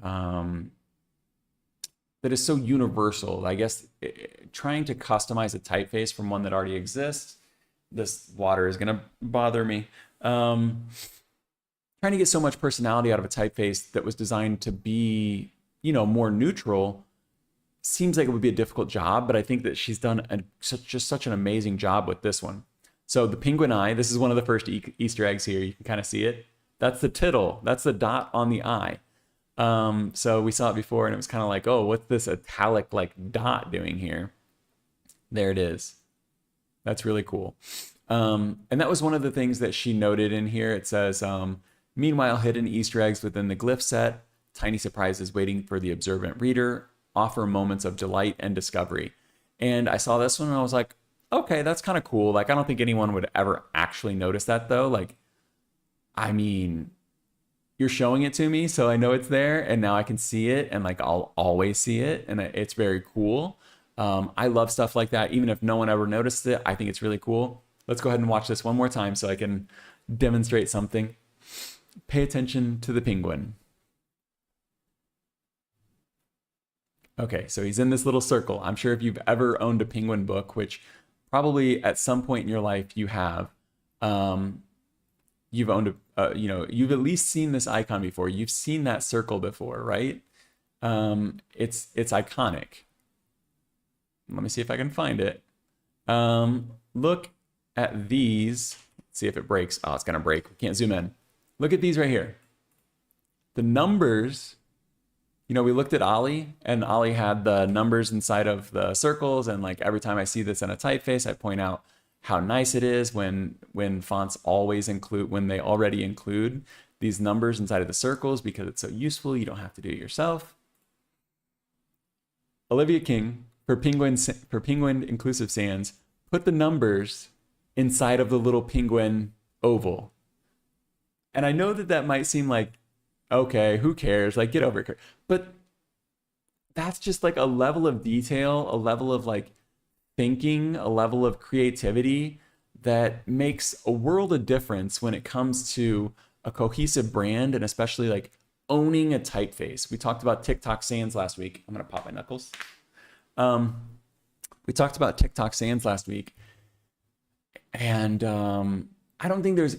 that is so universal. I guess trying to customize a typeface from one that already exists, this water is gonna bother me. Trying to get so much personality out of a typeface that was designed to be, more neutral seems like it would be a difficult job, but I think that she's done just such an amazing job with this one. So the penguin eye, this is one of the first Easter eggs here. You can kind of see it. That's the tittle. That's the dot on the eye. So we saw it before and it was kind of like, oh, what's this italic like dot doing here? There it is. That's really cool. And that was one of the things that she noted in here. It says, meanwhile, hidden Easter eggs within the glyph set, tiny surprises waiting for the observant reader, offer moments of delight and discovery. And I saw this one and I was like, okay, that's kind of cool. Like, I don't think anyone would ever actually notice that though. Like, I mean, you're showing it to me, so I know it's there and now I can see it and like, I'll always see it. And it's very cool. I love stuff like that. Even if no one ever noticed it, I think it's really cool. Let's go ahead and watch this one more time so I can demonstrate something. Pay attention to the penguin. Okay, so he's in this little circle. I'm sure if you've ever owned a penguin book, which probably at some point in your life you have, you've owned you've at least seen this icon before. You've seen that circle before, right? It's iconic. Let me see if I can find it. Look at these. Let's see if it breaks. Oh, it's gonna break. We can't zoom in. Look at these right here. The numbers. We looked at Ollie, and Ollie had the numbers inside of the circles, and like every time I see this in a typeface, I point out how nice it is when fonts always include, when they already include these numbers inside of the circles because it's so useful. You don't have to do it yourself. Olivia King, for Penguin Inclusive Sans, put the numbers inside of the little penguin oval. And I know that that might seem like, okay, who cares? Like, get over it. But that's just like a level of detail, a level of like thinking, a level of creativity that makes a world of difference when it comes to a cohesive brand, and especially like owning a typeface. We talked about TikTok Sans last week. I'm gonna pop my knuckles. We talked about TikTok Sans last week, and I don't think there's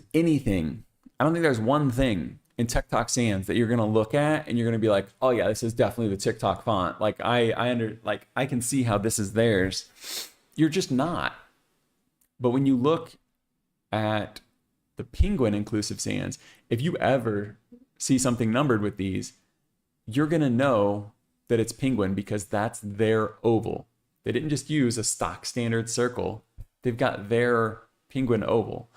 one thing in TikTok Sans that you're gonna look at and you're gonna be like, oh yeah, this is definitely the TikTok font. Like I can see how this is theirs. You're just not. But when you look at the Penguin inclusive sans, if you ever see something numbered with these, you're gonna know that it's Penguin because that's their oval. They didn't just use a stock standard circle. They've got their Penguin oval.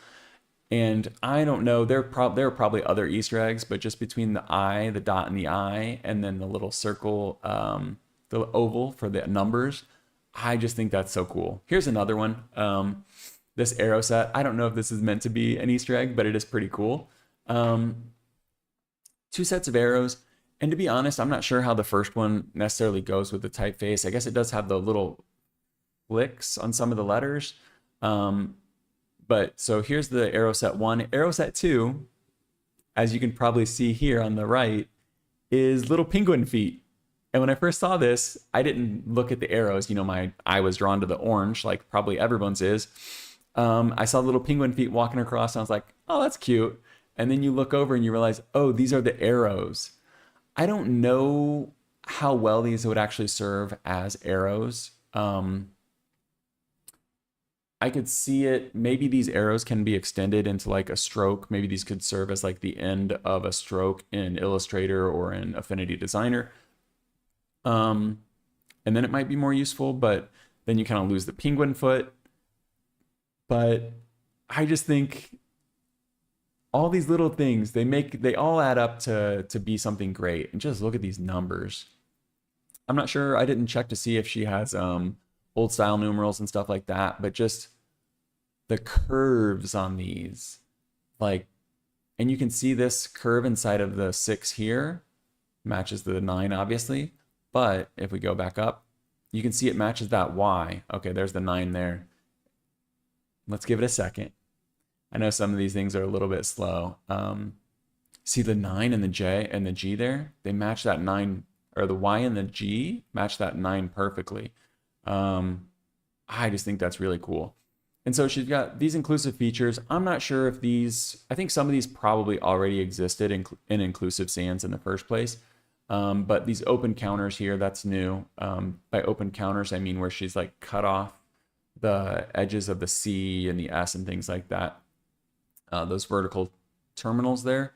And I don't know, there are probably other Easter eggs, but just between the I, the dot and the I, and then the little circle, the oval for the numbers, I just think that's so cool. Here's another one. This arrow set, I don't know if this is meant to be an Easter egg, but it is pretty cool. 2 sets of arrows. And to be honest, I'm not sure how the first one necessarily goes with the typeface. I guess it does have the little flicks on some of the letters. But so here's the arrow set 1. Arrow set 2, as you can probably see here on the right, is little penguin feet. And when I first saw this, I didn't look at the arrows. You know, my eye was drawn to the orange, like probably everyone's is. I saw little penguin feet walking across, and I was like, oh, that's cute. And then you look over and you realize, oh, these are the arrows. I don't know how well these would actually serve as arrows. I could see it. Maybe these arrows can be extended into like a stroke. Maybe these could serve as like the end of a stroke in Illustrator or in Affinity Designer. And then it might be more useful, but then you kind of lose the penguin foot. But I just think all these little things, they all add up to be something great. And just look at these numbers. I'm not sure, I didn't check to see if she has old style numerals and stuff like that, but just the curves on these, like, and you can see this curve inside of the 6 here matches the 9 obviously, but if we go back up, you can see it matches that Y. Okay, there's the 9 there. Let's give it a second. I know some of these things are a little bit slow. See the 9 and the J and the G there? They match that 9, or the Y and the G match that 9 perfectly. I just think that's really cool. And so she's got these inclusive features. I'm not sure if these, I think some of these probably already existed in inclusive sans in the first place. But these open counters here, that's new. By open counters, I mean where she's like cut off the edges of the C and the S and things like that. Those vertical terminals there.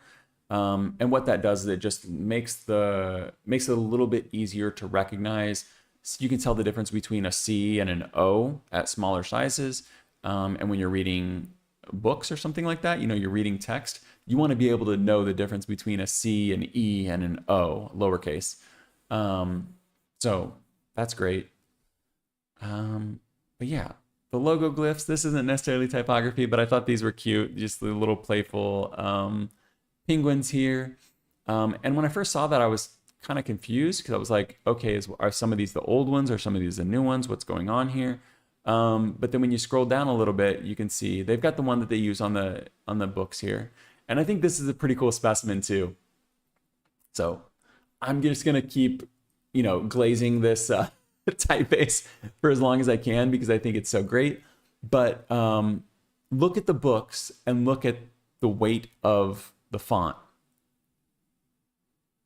And what that does is it just makes it a little bit easier to recognize. So you can tell the difference between a C and an O at smaller sizes. And when you're reading books or something like that, you know, you're reading text, you want to be able to know the difference between a C, an E, and an O, lowercase. So that's great. But yeah, the logo glyphs, this isn't necessarily typography, but I thought these were cute. Just the little playful penguins here. And when I first saw that, I was kind of confused because I was like, okay, are some of these the old ones or some of these the new ones? What's going on here? But then when you scroll down a little bit, you can see they've got the one that they use on the books here. And I think this is a pretty cool specimen too. So I'm just gonna keep, you know, glazing this typeface for as long as I can because I think it's so great. But look at the books and look at the weight of the font.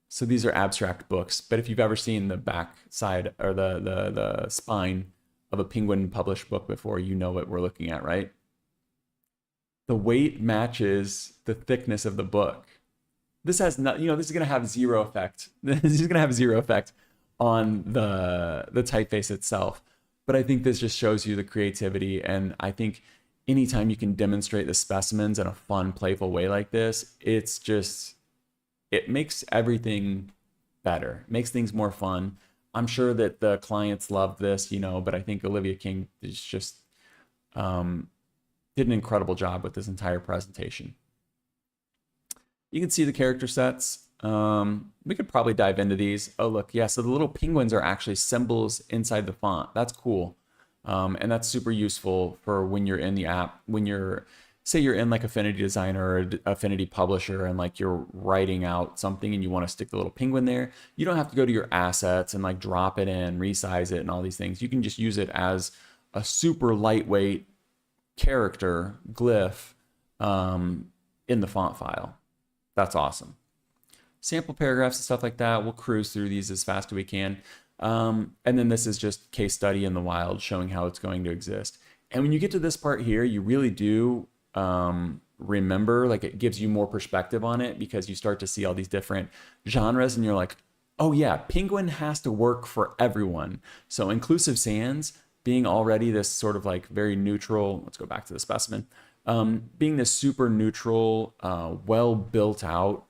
So these are abstract books, but if you've ever seen the back side or the spine of a Penguin published book before, you know what we're looking at, right? The weight matches the thickness of the book. This has not, you know, this is going to have zero effect. This is going to have zero effect on the typeface itself. But I think this just shows you the creativity. And I think anytime you can demonstrate the specimens in a fun, playful way like this, it's just, it makes everything better, makes things more fun. I'm sure that the clients love this, you know, but I think Olivia King is just did an incredible job with this entire presentation. You can see the character sets. We could probably dive into these. Oh, look, yeah, so the little penguins are actually symbols inside the font. That's cool. And that's super useful for when you're in the app, when you're, say you're in like Affinity Designer or Affinity Publisher and like you're writing out something and you want to stick the little penguin there. You don't have to go to your assets and like drop it in, resize it and all these things. You can just use it as a super lightweight character glyph in the font file. That's awesome. Sample paragraphs and stuff like that. We'll cruise through these as fast as we can. And then this is just case study in the wild showing how it's going to exist. And when you get to this part here, you really do remember, like it gives you more perspective on it because you start to see all these different genres and you're like, oh yeah, Penguin has to work for everyone. So Inclusive Sans being already this sort of like very neutral, let's go back to the specimen, being this super neutral, well built out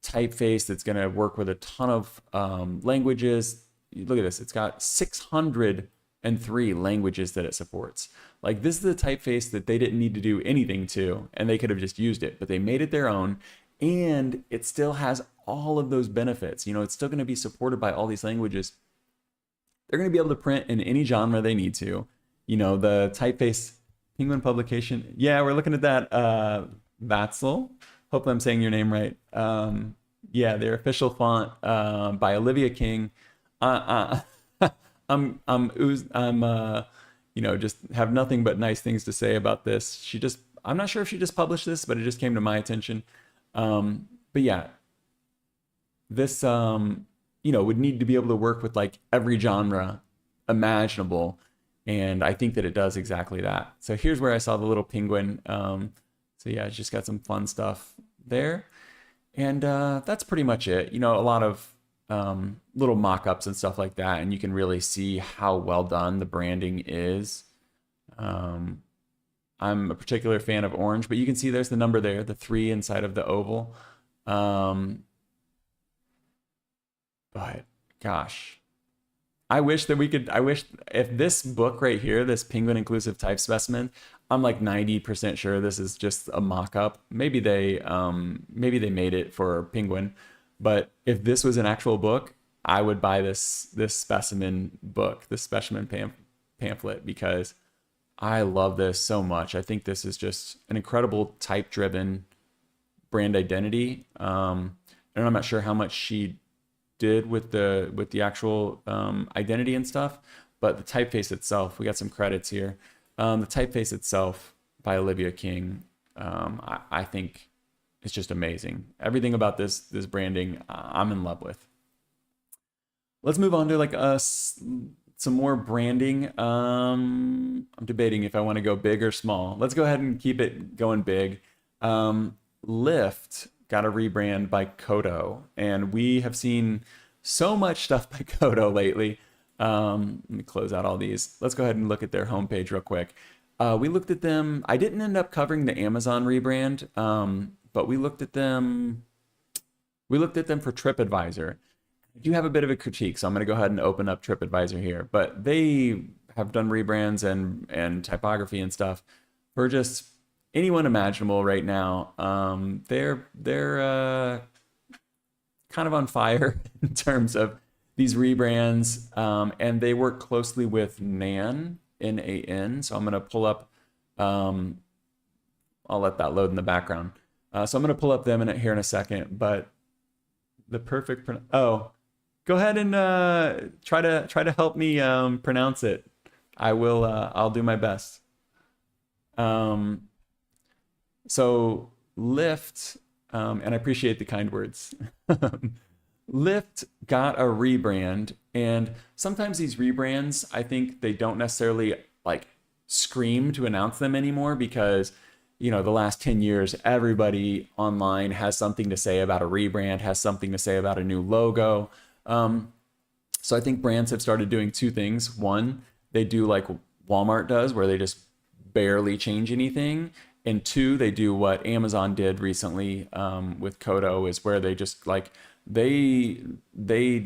typeface that's going to work with a ton of languages. Look at this, it's got 603 languages that it supports. Like this is the typeface that they didn't need to do anything to, and they could have just used it, but they made it their own, and it still has all of those benefits. You know, it's still going to be supported by all these languages. They're going to be able to print in any genre they need to. You know, the typeface Penguin publication. Yeah, we're looking at that. Vatzel. Hope I'm saying your name right. Yeah, their official font by Olivia King. I'm you know, just have nothing but nice things to say about this. I'm not sure if she just published this, but it just came to my attention. But yeah, this, you know, would need to be able to work with like every genre imaginable. And I think that it does exactly that. So here's where I saw the little penguin. So yeah, it's just got some fun stuff there. And that's pretty much it. You know, a lot of little mock-ups and stuff like that, and you can really see how well done the branding is. I'm a particular fan of orange, but you can see there's the number there, the 3 inside of the oval. But gosh, I wish if this book right here, this Penguin Inclusive Type Specimen, I'm like 90% sure this is just a mock-up. Maybe they made it for Penguin. But if this was an actual book, I would buy this specimen book, this specimen pamphlet, because I love this so much. I think this is just an incredible type-driven brand identity. And I'm not sure how much she did with the actual identity and stuff, but the typeface itself, we got some credits here. The typeface itself by Olivia King, I think it's just amazing. Everything about this branding, I'm in love with. Let's move on to like some more branding. I'm debating if I want to go big or small. Let's go ahead and keep it going big. Lyft got a rebrand by Koto, and we have seen so much stuff by Koto lately. Let me close out all these. Let's go ahead and look at their homepage real quick. We looked at them. I didn't end up covering the Amazon rebrand, but we looked at them. We looked at them for TripAdvisor. I do have a bit of a critique, so I'm going to go ahead and open up TripAdvisor here. But they have done rebrands and typography and stuff for just anyone imaginable right now. They're kind of on fire in terms of these rebrands, and they work closely with Nan, N-A-N. So I'm going to pull up. I'll let that load in the background. So I'm going to pull up them here in a second. But the perfect go ahead and try to help me pronounce it. I will. I'll do my best. So Lyft, and I appreciate the kind words. Lyft got a rebrand, and sometimes these rebrands, I think they don't necessarily like scream to announce them anymore because, you know, the last 10 years, everybody online has something to say about a rebrand, has something to say about a new logo. So I think brands have started doing two things. One, they do like Walmart does, where they just barely change anything. And two, they do what Amazon did recently with Koto, is where they just like, they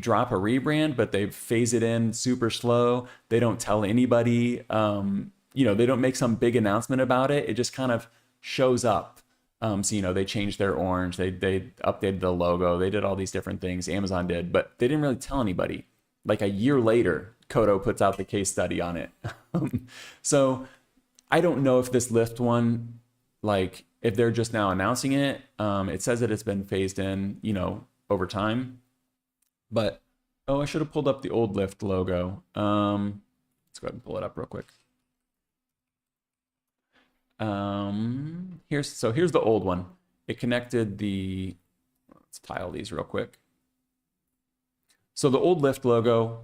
drop a rebrand, but they phase it in super slow. They don't tell anybody, you know, they don't make some big announcement about it. It just kind of shows up. So, you know, they changed their orange, they updated the logo, they did all these different things, Amazon did, but they didn't really tell anybody. like a year later, Koto puts out the case study on it. So I don't know if this Lyft one, like if they're just now announcing it. It says that it's been phased in, over time. But oh, I should have pulled up the old Lyft logo. Let's go ahead and pull it up real quick. Here's the old one. It connected the, let's tile these real quick. So the old Lyft logo,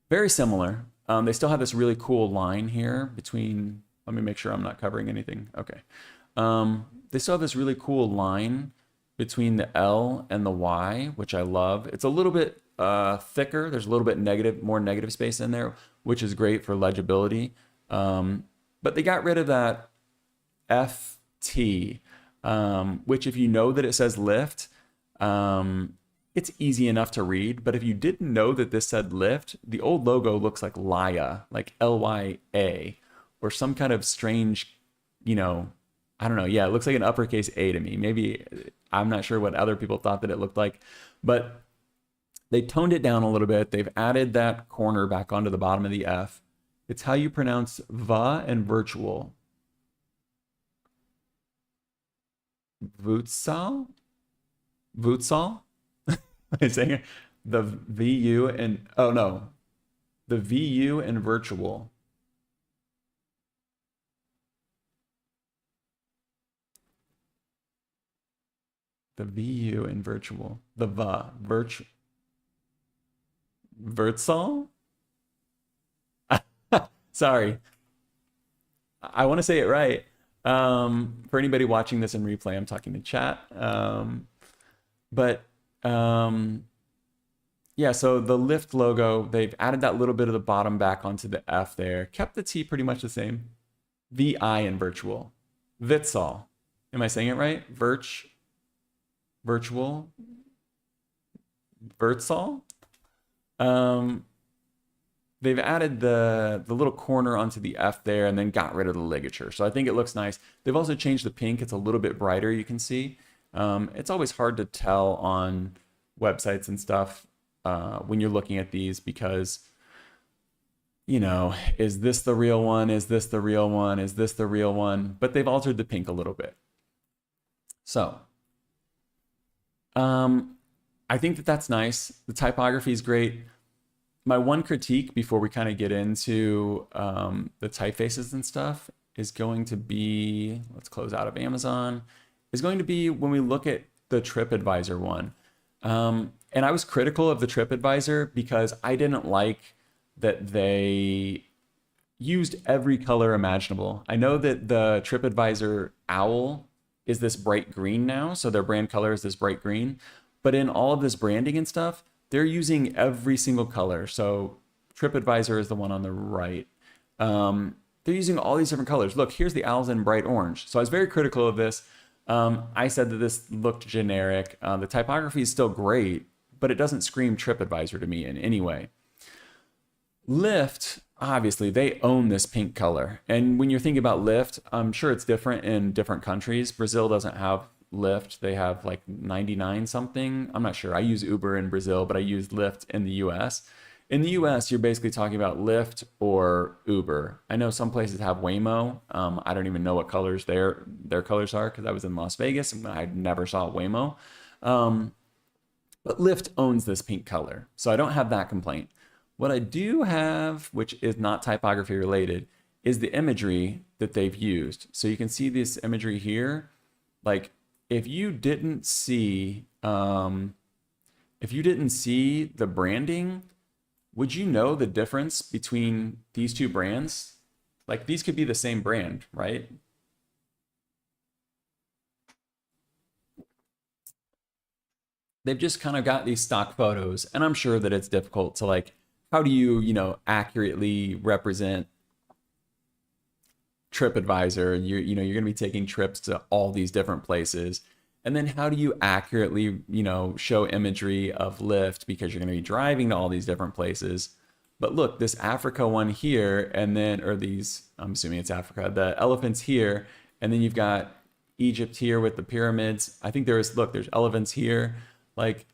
very similar. They still have this really cool line here between, let me make sure I'm not covering anything. Okay. They still have this really cool line between the L and the Y, which I love. It's a little bit thicker. There's a little bit more negative space in there, which is great for legibility. But they got rid of that FT, which if you know that it says Lyft, it's easy enough to read. But if you didn't know that this said Lyft, the old logo looks like Lya, like Lya, or some kind of strange, I don't know. Yeah, it looks like an uppercase A to me. Maybe, I'm not sure what other people thought that it looked like, but they toned it down a little bit. They've added that corner back onto the bottom of the F. It's how you pronounce va and virtual. Vutsal? Vutsal? I'm saying it? The VU and, oh no, the VU and virtual. The VU and virtual. The VA. Virtsal? Sorry. I want to say it right. For anybody watching this in replay, I'm talking to chat. Yeah, so the Lyft logo, they've added that little bit of the bottom back onto the F there. Kept the T pretty much the same. VI in virtual. Vitsal. Am I saying it right? Virtual? Virtsal? They've added the little corner onto the F there and then got rid of the ligature. So I think it looks nice. They've also changed the pink. It's a little bit brighter, you can see. It's always hard to tell on websites and stuff when you're looking at these because, is this the real one? Is this the real one? Is this the real one? But they've altered the pink a little bit. So I think that that's nice. The typography is great. My one critique before we kind of get into the typefaces and stuff is going to be, let's close out of Amazon, is going to be when we look at the TripAdvisor one. And I was critical of the TripAdvisor because I didn't like that they used every color imaginable. I know that the TripAdvisor owl is this bright green now, so their brand color is this bright green. But in all of this branding and stuff, they're using every single color. So TripAdvisor is the one on the right. They're using all these different colors. Look, here's the owls in bright orange. So I was very critical of this. I said that this looked generic. The typography is still great, but it doesn't scream TripAdvisor to me in any way. Lyft, obviously, they own this pink color. And when you're thinking about Lyft, I'm sure it's different in different countries. Brazil doesn't have Lyft. They have like 99 something. I'm not sure. I use Uber in Brazil, but I use Lyft in the US. In the US, you're basically talking about Lyft or Uber. I know some places have Waymo. I don't even know what colors their colors are because I was in Las Vegas and I never saw Waymo. But Lyft owns this pink color, so I don't have that complaint. What I do have, which is not typography related, is the imagery that they've used. So you can see this imagery here. Like if you didn't see the branding, would you know the difference between these two brands? Like these could be the same brand, right? They've just kind of got these stock photos, and I'm sure that it's difficult to like, how do you, accurately represent TripAdvisor? You're going to be taking trips to all these different places. And then how do you accurately, show imagery of Lyft because you're going to be driving to all these different places. But look, this Africa one here, and then, or these, I'm assuming it's Africa, the elephants here, and then you've got Egypt here with the pyramids. I think there's elephants here. Like,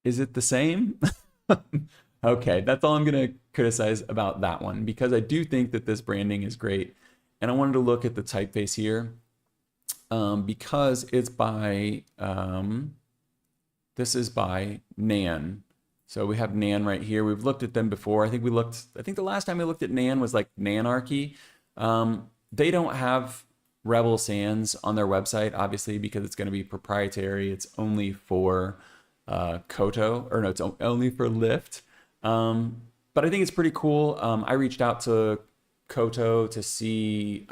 is it the same? Okay, that's all I'm going to criticize about that one, because I do think that this branding is great. And I wanted to look at the typeface here because it's by, this is by Nan. So we have Nan right here. We've looked at them before. I think the last time we looked at Nan was like Nanarchy. They don't have Rebel Sans on their website, obviously, because it's going to be proprietary. It's only for Koto, or no, it's only for Lyft. But I think it's pretty cool. I reached out to Koto to see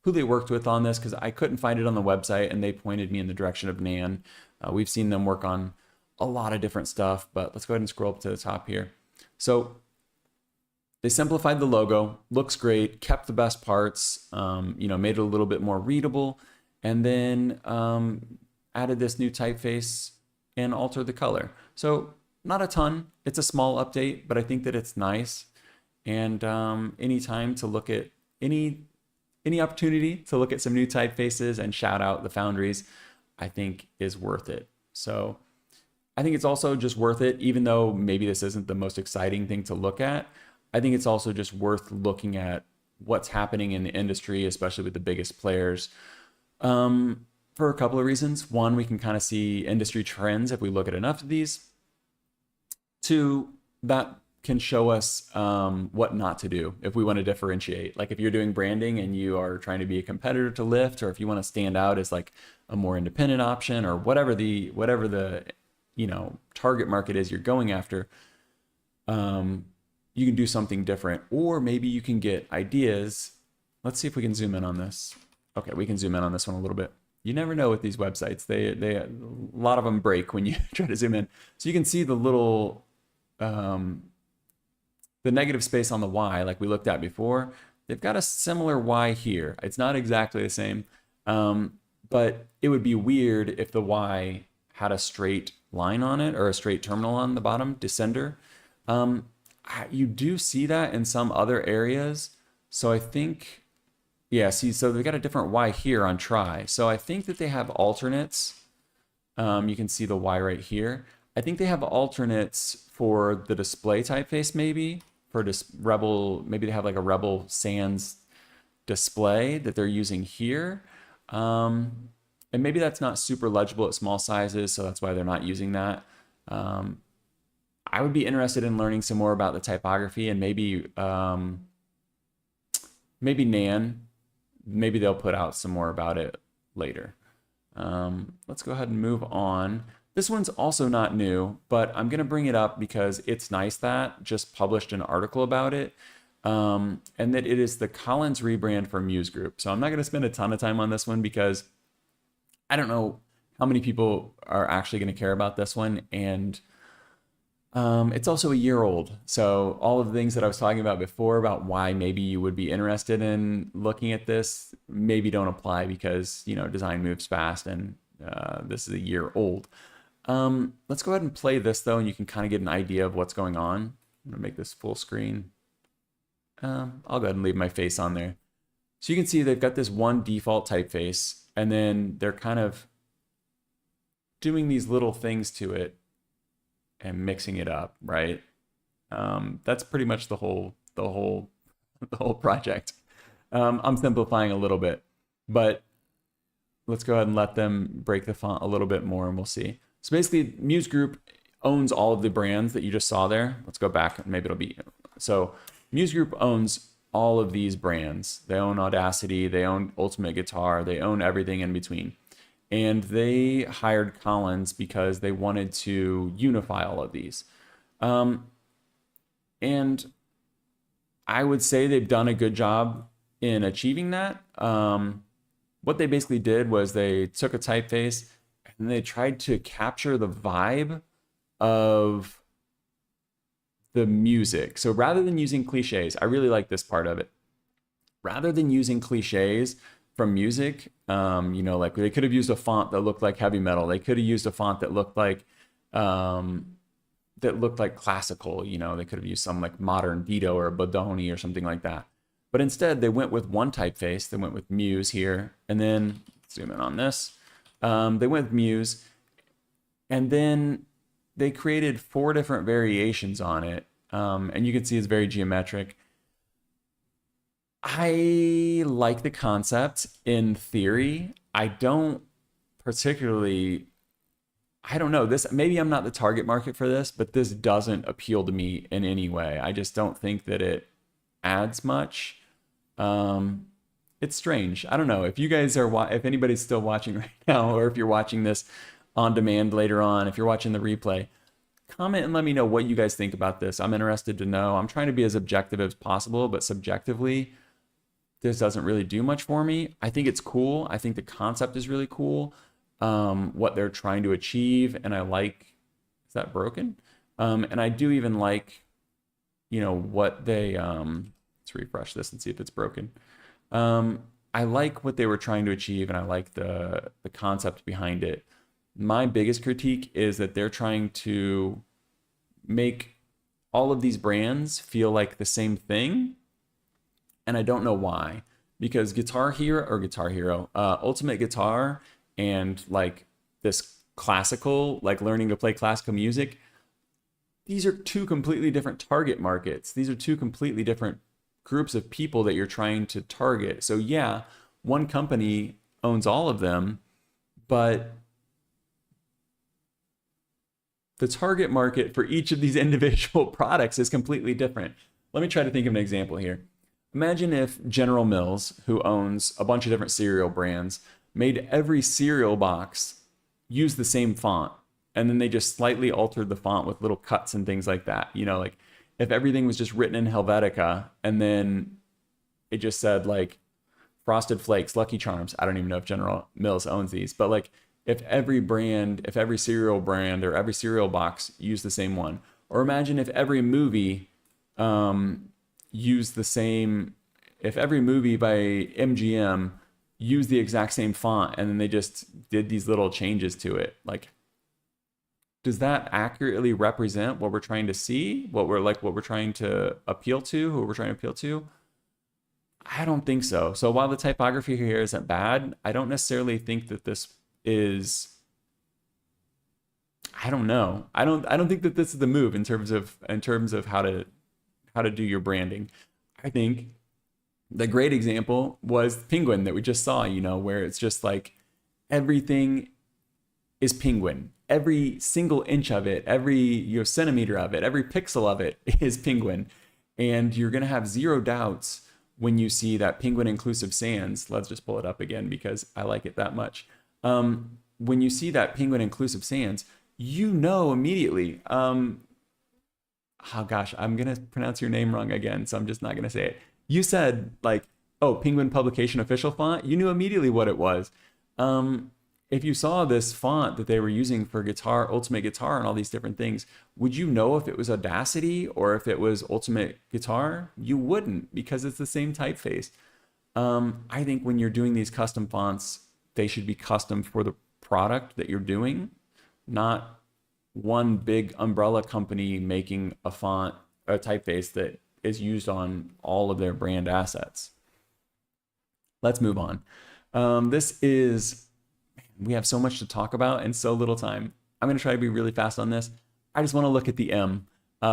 who they worked with on this, because I couldn't find it on the website, and they pointed me in the direction of Nan. We've seen them work on a lot of different stuff, but let's go ahead and scroll up to the top here. So they simplified the logo, looks great, kept the best parts, made it a little bit more readable, and then added this new typeface and altered the color. So not a ton, it's a small update, but I think that it's nice. And any time to look at any opportunity to look at some new typefaces and shout out the foundries, I think is worth it. So I think it's also just worth it, even though maybe this isn't the most exciting thing to look at. I think it's also just worth looking at what's happening in the industry, especially with the biggest players, for a couple of reasons. One, we can kind of see industry trends if we look at enough of these. Two, that can show us what not to do if we want to differentiate. Like if you're doing branding and you are trying to be a competitor to Lyft, or if you want to stand out as like a more independent option, or whatever the target market is you're going after, you can do something different. Or maybe you can get ideas. Let's see if we can zoom in on this. Okay, we can zoom in on this one a little bit. You never know with these websites. They a lot of them break when you try to zoom in. So you can see the little the negative space on the Y, like we looked at before. They've got a similar Y here. It's not exactly the same, but it would be weird if the Y had a straight line on it, or a straight terminal on the bottom, descender. You do see that in some other areas. So I think, yeah, see, so they've got a different Y here on try. So I think that they have alternates. You can see the Y right here. I think they have alternates for the display typeface, maybe for Rebel. Maybe they have like a Rebel Sans display that they're using here. And maybe that's not super legible at small sizes, so that's why they're not using that. I would be interested in learning some more about the typography, and maybe Nan, maybe they'll put out some more about it later. Let's go ahead and move on. This one's also not new, but I'm going to bring it up because it's nice that just published an article about it, and that it is the Collins rebrand for Muse Group. So I'm not going to spend a ton of time on this one because I don't know how many people are actually going to care about this one, and it's also a year old. So all of the things that I was talking about before about why maybe you would be interested in looking at this maybe don't apply, because design moves fast, and this is a year old. Let's go ahead and play this though, and you can kind of get an idea of what's going on. I'm gonna make this full screen. I'll go ahead and leave my face on there. So you can see they've got this one default typeface, and then they're kind of doing these little things to it and mixing it up, right? That's pretty much the whole project. I'm simplifying a little bit, but let's go ahead and let them break the font a little bit more, and we'll see. So basically, Muse Group owns all of the brands that you just saw there. Let's go back, maybe it'll be, so Muse Group owns all of these brands. They own Audacity, they own Ultimate Guitar, they own everything in between. And they hired Collins because they wanted to unify all of these. And I would say they've done a good job in achieving that. What they basically did was they took a typeface and they tried to capture the vibe of the music. So rather than using cliches, I really like this part of it. Rather than using cliches from music, like they could have used a font that looked like heavy metal. They could have used a font that looked like classical. They could have used some like modern Vito or a Bodoni or something like that. But instead, they went with one typeface. They went with Muse here, and then zoom in on this. They went with Muse, and then they created 4 different variations on it. And you can see it's very geometric. I like the concept in theory. I don't particularly, I don't know, this, maybe I'm not the target market for this, but this doesn't appeal to me in any way. I just don't think that it adds much. It's strange. I don't know if you guys are, if anybody's still watching right now, or if you're watching this on demand later on, if you're watching the replay, comment and let me know what you guys think about this. I'm interested to know. I'm trying to be as objective as possible, but subjectively, this doesn't really do much for me. I think it's cool. I think the concept is really cool. What they're trying to achieve, and I like, is that broken? And I do even like, you know, what they, let's refresh this and see if it's broken. I like what they were trying to achieve, and I like the concept behind it. My biggest critique is that they're trying to make all of these brands feel like the same thing, and I don't know why. Because Guitar Hero, Ultimate Guitar, and like this classical, like learning to play classical music, these are 2 completely different target markets. These are 2 completely different groups of people that you're trying to target. So yeah, one company owns all of them, but the target market for each of these individual products is completely different. Let me try to think of an example here. Imagine if General Mills, who owns a bunch of different cereal brands, made every cereal box use the same font, and then they just slightly altered the font with little cuts and things like that. You know, like if everything was just written in Helvetica, and then it just said like Frosted Flakes, Lucky Charms. I don't even know if General Mills owns these, but like if every cereal brand or every cereal box used the same one. Or imagine if every movie used the same, if every movie by MGM used the exact same font, and then they just did these little changes to it. Like, does that accurately represent what we're trying to see? What we're trying to appeal to, who we're trying to appeal to? I don't think so. So while the typography here isn't bad, I don't necessarily think that this is, I don't know. I don't think that this is the move in terms of how to do your branding. I think the great example was Penguin that we just saw, you know, where it's just like everything is Penguin. Every single inch of it, every centimeter of it, every pixel of it is Penguin. And you're going to have zero doubts when you see that Penguin Inclusive Sans. Let's just pull it up again because I like it that much. When you see that Penguin Inclusive Sans, you know immediately, oh gosh, I'm going to pronounce your name wrong again, so I'm just not going to say it. You said like, oh, Penguin Publication Official Font. You knew immediately what it was. If you saw this font that they were using for Guitar, Ultimate Guitar, and all these different things, would you know if it was Audacity or if it was Ultimate Guitar? You wouldn't, because it's the same typeface. I think when you're doing these custom fonts, they should be custom for the product that you're doing, not one big umbrella company making a font, a typeface that is used on all of their brand assets. Let's move on. We have so much to talk about and so little time. I'm going to try to be really fast on this. I just want to look at the M.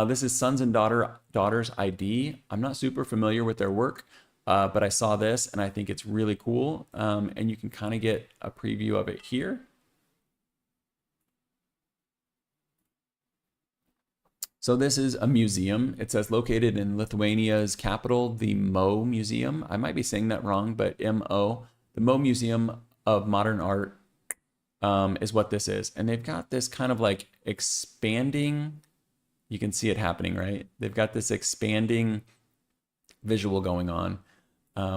This is Sons and Daughters ID. I'm not super familiar with their work, but I saw this and I think it's really cool. And you can kind of get a preview of it here. So this is a museum. It says located in Lithuania's capital, the Mo Museum. I might be saying that wrong, but M-O. The Mo Museum of Modern Art is what this is. And they've got this kind of like expanding, you can see it happening, right? They've got this expanding visual going on,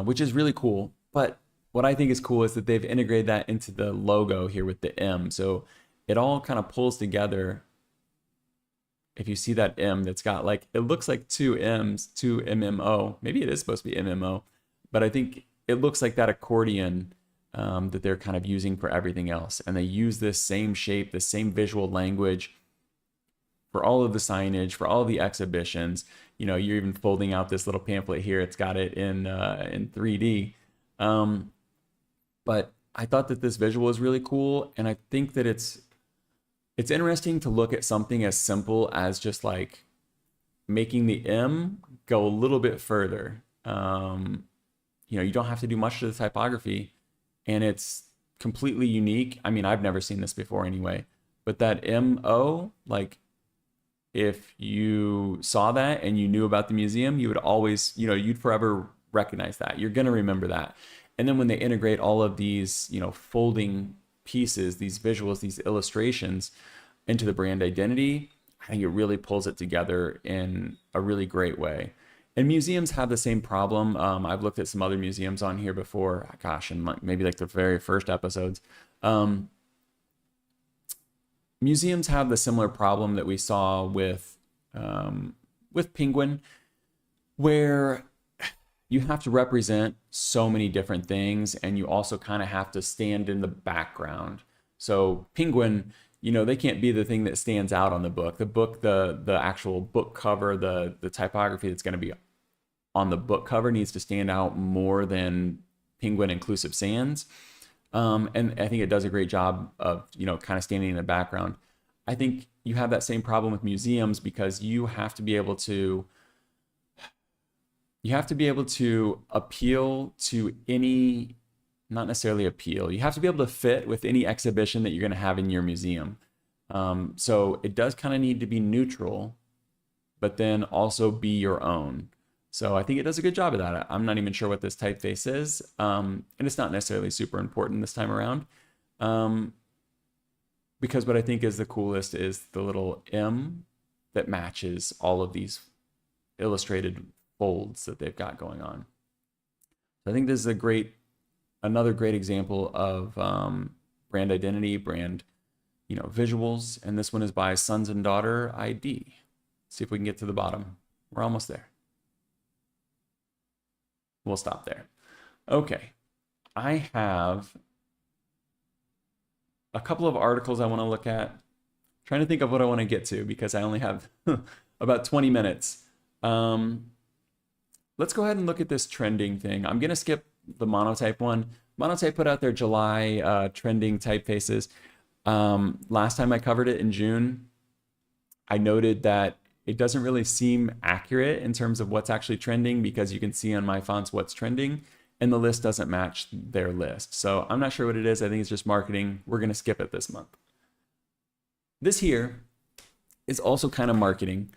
which is really cool. But what I think is cool is that they've integrated that into the logo here with the M. So it all kind of pulls together. If you see that M that's got like, it looks like 2 M's, 2 MMO. Maybe it is supposed to be MMO, but I think it looks like that accordion that they're kind of using for everything else. And they use this same shape, the same visual language for all of the signage, for all of the exhibitions. You know, you're even folding out this little pamphlet here. It's got it in 3D. But I thought that this visual is really cool. And I think that it's it's interesting to look at something as simple as just like making the M go a little bit further. You don't have to do much to the typography, and it's completely unique. I mean, I've never seen this before anyway, but that MO, like if you saw that and you knew about the museum, you would always, you'd forever recognize that. You're going to remember that. And then when they integrate all of these, folding pieces, these visuals, these illustrations into the brand identity, I think it really pulls it together in a really great way. And museums have the same problem. I've looked at some other museums on here before, gosh, and maybe like the very first episodes. Museums have the similar problem that we saw with Penguin, where you have to represent so many different things, and you also kind of have to stand in the background. So Penguin, they can't be the thing that stands out on the book. The actual book cover, the typography that's going to be on the book cover needs to stand out more than Penguin Inclusive Sans. And I think it does a great job of, kind of standing in the background. I think you have that same problem with museums because you have to be able to appeal to any, not necessarily appeal, you have to be able to fit with any exhibition that you're going to have in your museum. So it does kind of need to be neutral, but then also be your own. So I think it does a good job of that. I'm not even sure what this typeface is, and it's not necessarily super important this time around, because what I think is the coolest is the little M that matches all of these illustrated folds that they've got going on. So I think this is another great example of brand identity, brand, visuals, and this one is by Sons and Daughter ID. Let's see if we can get to the bottom. We're almost there. We'll stop there. Okay, I have a couple of articles I want to look at. I'm trying to think of what I want to get to because I only have about 20 minutes. Let's go ahead and look at this trending thing. I'm going to skip the Monotype one. Monotype put out their July trending typefaces. Last time I covered it in June, I noted that it doesn't really seem accurate in terms of what's actually trending because you can see on my fonts what's trending and the list doesn't match their list. So I'm not sure what it is. I think it's just marketing. We're going to skip it this month. This here is also kind of marketing.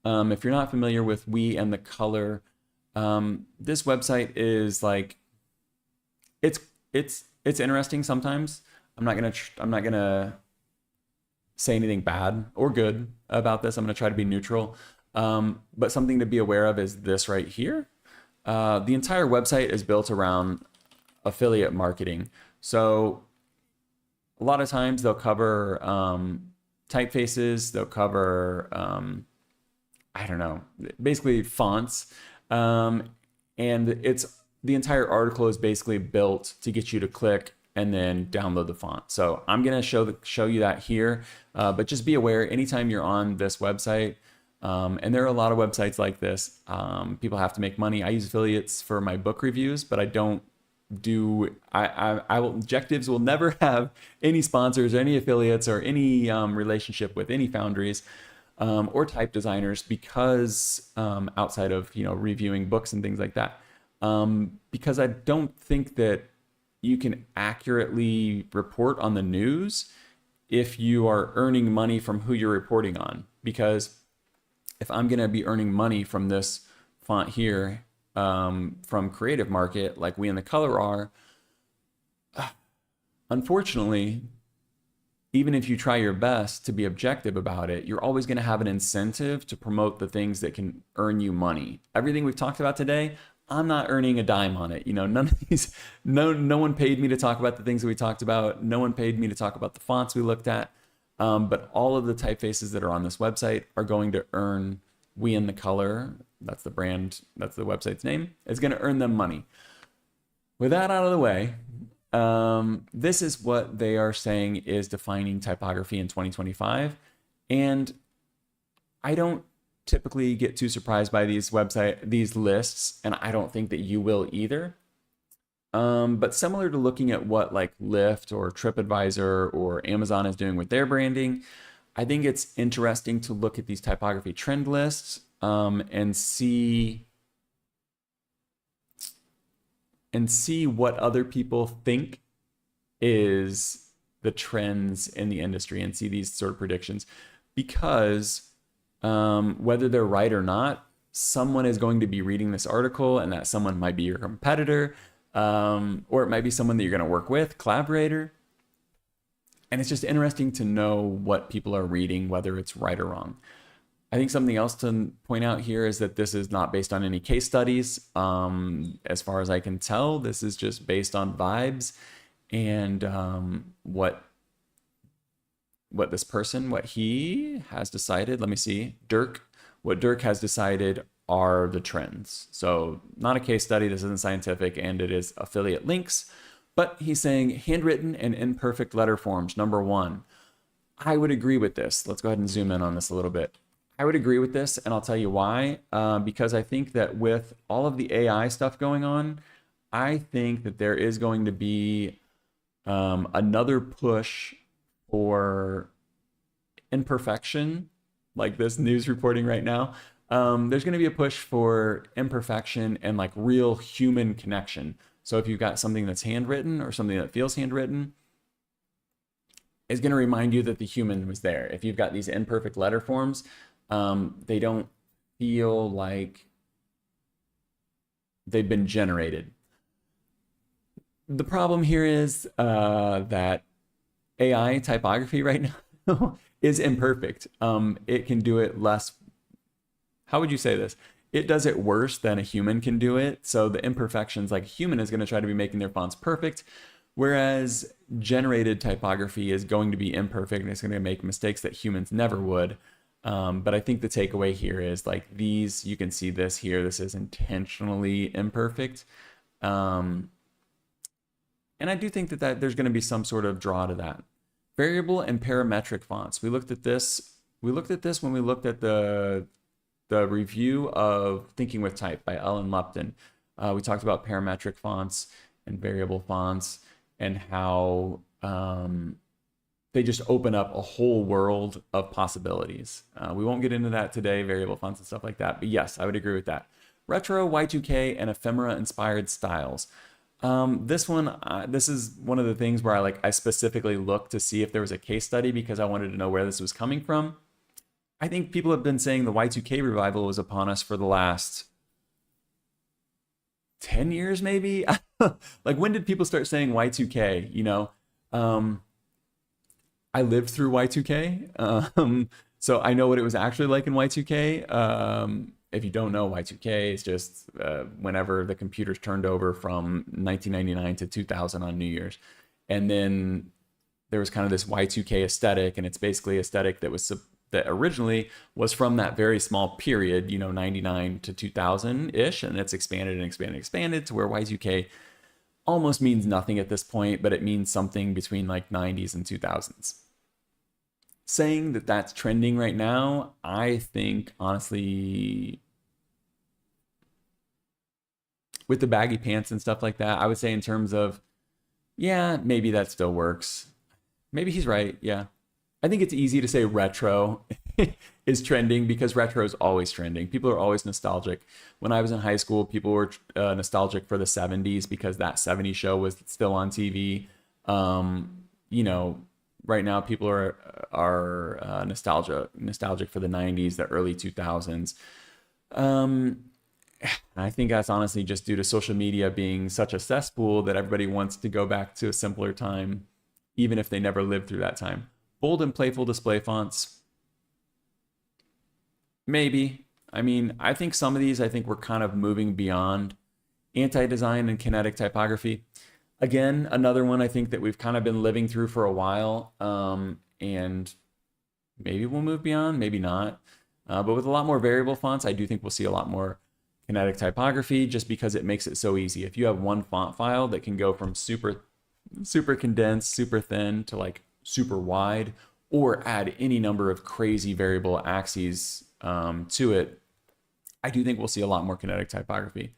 If you're not familiar with We and the Color, this website is like, it's interesting sometimes. I'm not gonna say anything bad or good about this. I'm gonna try to be neutral. But something to be aware of is this right here. The entire website is built around affiliate marketing. So a lot of times they'll cover typefaces, they'll cover I don't know, basically fonts. And the entire article is basically built to get you to click and then download the font. So I'm gonna show you that here, but just be aware anytime you're on this website, and there are a lot of websites like this, people have to make money. I use affiliates for my book reviews, but I don't do, Objectives will never have any sponsors or any affiliates or any relationship with any foundries or type designers because outside of reviewing books and things like that, because I don't think that you can accurately report on the news if you are earning money from who you're reporting on. Because if I'm going to be earning money from this font here from Creative Market, like We and the Color are, unfortunately, even if you try your best to be objective about it, you're always going to have an incentive to promote the things that can earn you money. Everything we've talked about today, I'm not earning a dime on it. None of these, no one paid me to talk about the things that we talked about. No one paid me to talk about the fonts we looked at. But all of the typefaces that are on this website are going to earn We and the Color. That's the brand, that's the website's name. It's going to earn them money. With that out of the way, this is what they are saying is defining typography in 2025. And I don't typically get too surprised by these lists, and I don't think that you will either. But similar to looking at what like Lyft or TripAdvisor or Amazon is doing with their branding, I think it's interesting to look at these typography trend lists and see what other people think is the trends in the industry and see these sort of predictions, because whether they're right or not, someone is going to be reading this article, and that someone might be your competitor, or it might be someone that you're going to work with, collaborator. And it's just interesting to know what people are reading, whether it's right or wrong. I think something else to point out here is that this is not based on any case studies. As far as I can tell, this is just based on vibes and what this person, what he has decided. Let me see. What Dirk has decided are the trends. So not a case study. This isn't scientific, and it is affiliate links. But he's saying handwritten and imperfect letter forms, number 1. I would agree with this. Let's go ahead and zoom in on this a little bit. I would agree with this, and I'll tell you why. Because I think that with all of the AI stuff going on, I think that there is going to be another push for imperfection, like this news reporting right now. There's going to be a push for imperfection and like real human connection. So if you've got something that's handwritten or something that feels handwritten, it's going to remind you that the human was there. If you've got these imperfect letter forms, they don't feel like they've been generated. The problem here is that AI typography right now is imperfect. It can do it less. How would you say this? It does it worse than a human can do it. So the imperfections, like a human is going to try to be making their fonts perfect, whereas generated typography is going to be imperfect and it's going to make mistakes that humans never would. But I think the takeaway here is like these, you can see this here, this is intentionally imperfect. And I do think that there's going to be some sort of draw to that. Variable and parametric fonts. We looked at this when we looked at the review of Thinking with Type by Ellen Lupton. We talked about parametric fonts and variable fonts and how they just open up a whole world of possibilities. We won't get into that today, variable fonts and stuff like that, but yes, I would agree with that. Retro, Y2K, and ephemera-inspired styles. This is one of the things where I specifically looked to see if there was a case study because I wanted to know where this was coming from. I think people have been saying the Y2K revival was upon us for the last 10 years, maybe? Like, when did people start saying Y2K? You know, I lived through Y2K, so I know what it was actually like in Y2K. If you don't know, Y2K is just whenever the computers turned over from 1999 to 2000 on New Year's. And then there was kind of this Y2K aesthetic, and it's basically aesthetic that originally was from that very small period, 99 to 2000-ish, and it's expanded and expanded and expanded to where Y2K almost means nothing at this point, but it means something between like 90s and 2000s. Saying that that's trending right now, I think, honestly, with the baggy pants and stuff like that, I would say in terms of, yeah, maybe that still works. Maybe he's right, yeah. I think it's easy to say retro is trending because retro is always trending. People are always nostalgic. When I was in high school, people were nostalgic for the 70s because that 70s show was still on TV. Right now people are nostalgic for the 90s, the early 2000s. I think that's honestly just due to social media being such a cesspool that everybody wants to go back to a simpler time, even if they never lived through that time. Bold and playful display fonts. Maybe. I mean, I think some of these, we're kind of moving beyond anti-design and kinetic typography. Again, another one I think that we've kind of been living through for a while, and maybe we'll move beyond, maybe not. But with a lot more variable fonts, I do think we'll see a lot more kinetic typography just because it makes it so easy. If you have one font file that can go from super condensed, super thin to like super wide, or add any number of crazy variable axes to it, I do think we'll see a lot more kinetic typography.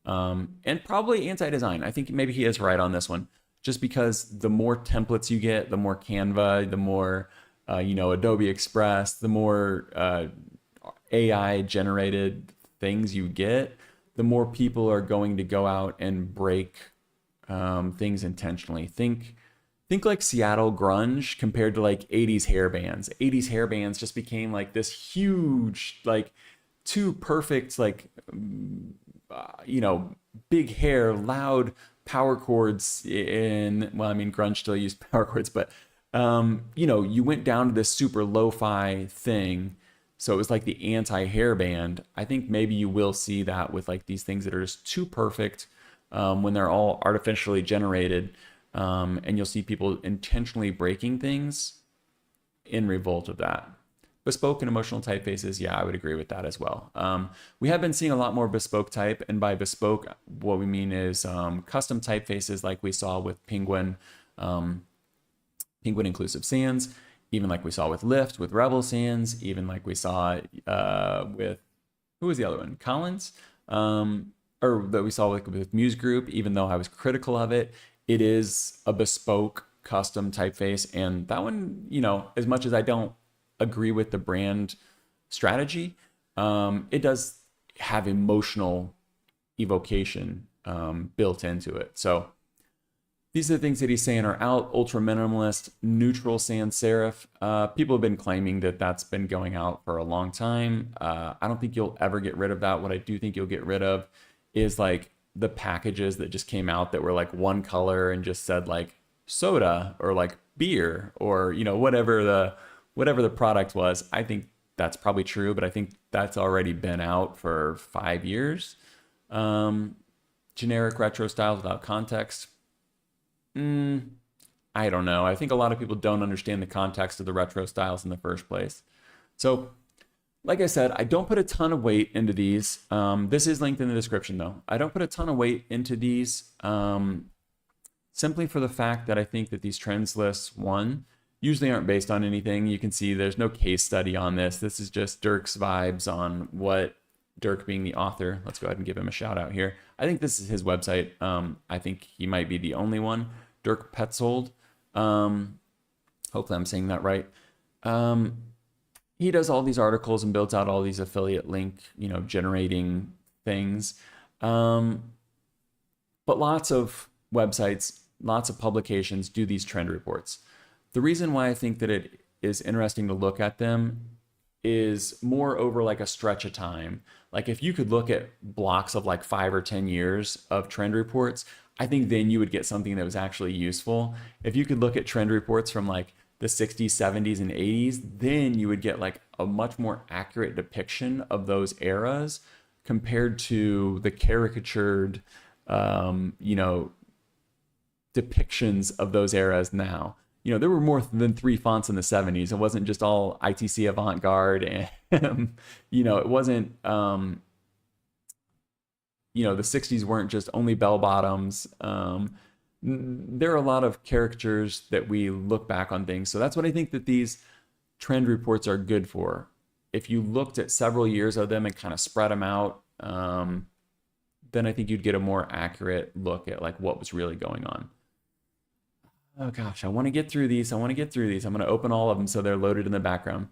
and probably anti-design. I think maybe he is right on this one, just because the more templates you get, the more Canva, the more Adobe Express, the more AI generated things you get, the more people are going to go out and break things intentionally. Think like Seattle grunge compared to like 80s hair bands. 80s hair bands just became like this huge, like too perfect, like big hair, loud power chords in, well, I mean, grunge still used power chords, but you went down to this super lo-fi thing. So it was like the anti-hair band. I think maybe you will see that with like these things that are just too perfect when they're all artificially generated. And you'll see people intentionally breaking things in revolt of that. Bespoke and emotional typefaces, yeah, I would agree with that as well. We have been seeing a lot more bespoke type, and by bespoke, what we mean is custom typefaces like we saw with Penguin Inclusive Sans, even like we saw with Lyft, with Rebel Sans, even like we saw with, who was the other one? Collins? Or that we saw with Muse Group, even though I was critical of it, it is a bespoke custom typeface. And that one, as much as I don't agree with the brand strategy, it does have emotional evocation built into it. So these are the things that he's saying are out. Ultra minimalist, neutral sans serif. People have been claiming that that's been going out for a long time. I don't think you'll ever get rid of that. What I do think you'll get rid of is like the packages that just came out that were like one color and just said like soda or like beer or whatever the product was. I think that's probably true, but I think that's already been out for 5 years. Generic retro styles without context. I don't know. I think a lot of people don't understand the context of the retro styles in the first place. So, like I said, I don't put a ton of weight into these. This is linked in the description, though. I don't put a ton of weight into these simply for the fact that I think that these trends lists, one, usually aren't based on anything. You can see there's no case study on this. This is just Dirk's vibes on what Dirk being the author. Let's go ahead and give him a shout out here. I think this is his website. I think he might be the only one. Dirk Petzold. Hopefully I'm saying that right. He does all these articles and builds out all these affiliate link, generating things. But lots of websites, lots of publications do these trend reports. The reason why I think that it is interesting to look at them is more over like a stretch of time. Like if you could look at blocks of like 5 or 10 years of trend reports, I think then you would get something that was actually useful. If you could look at trend reports from like the 60s, 70s, and 80s, then you would get like a much more accurate depiction of those eras compared to the caricatured, depictions of those eras now. There were more than 3 fonts in the 70s. It wasn't just all ITC avant-garde and, it wasn't, the 60s weren't just only bell bottoms. There are a lot of caricatures that we look back on things. So that's what I think that these trend reports are good for. If you looked at several years of them and kind of spread them out, then I think you'd get a more accurate look at like what was really going on. Oh gosh, I want to get through these. I'm going to open all of them so they're loaded in the background.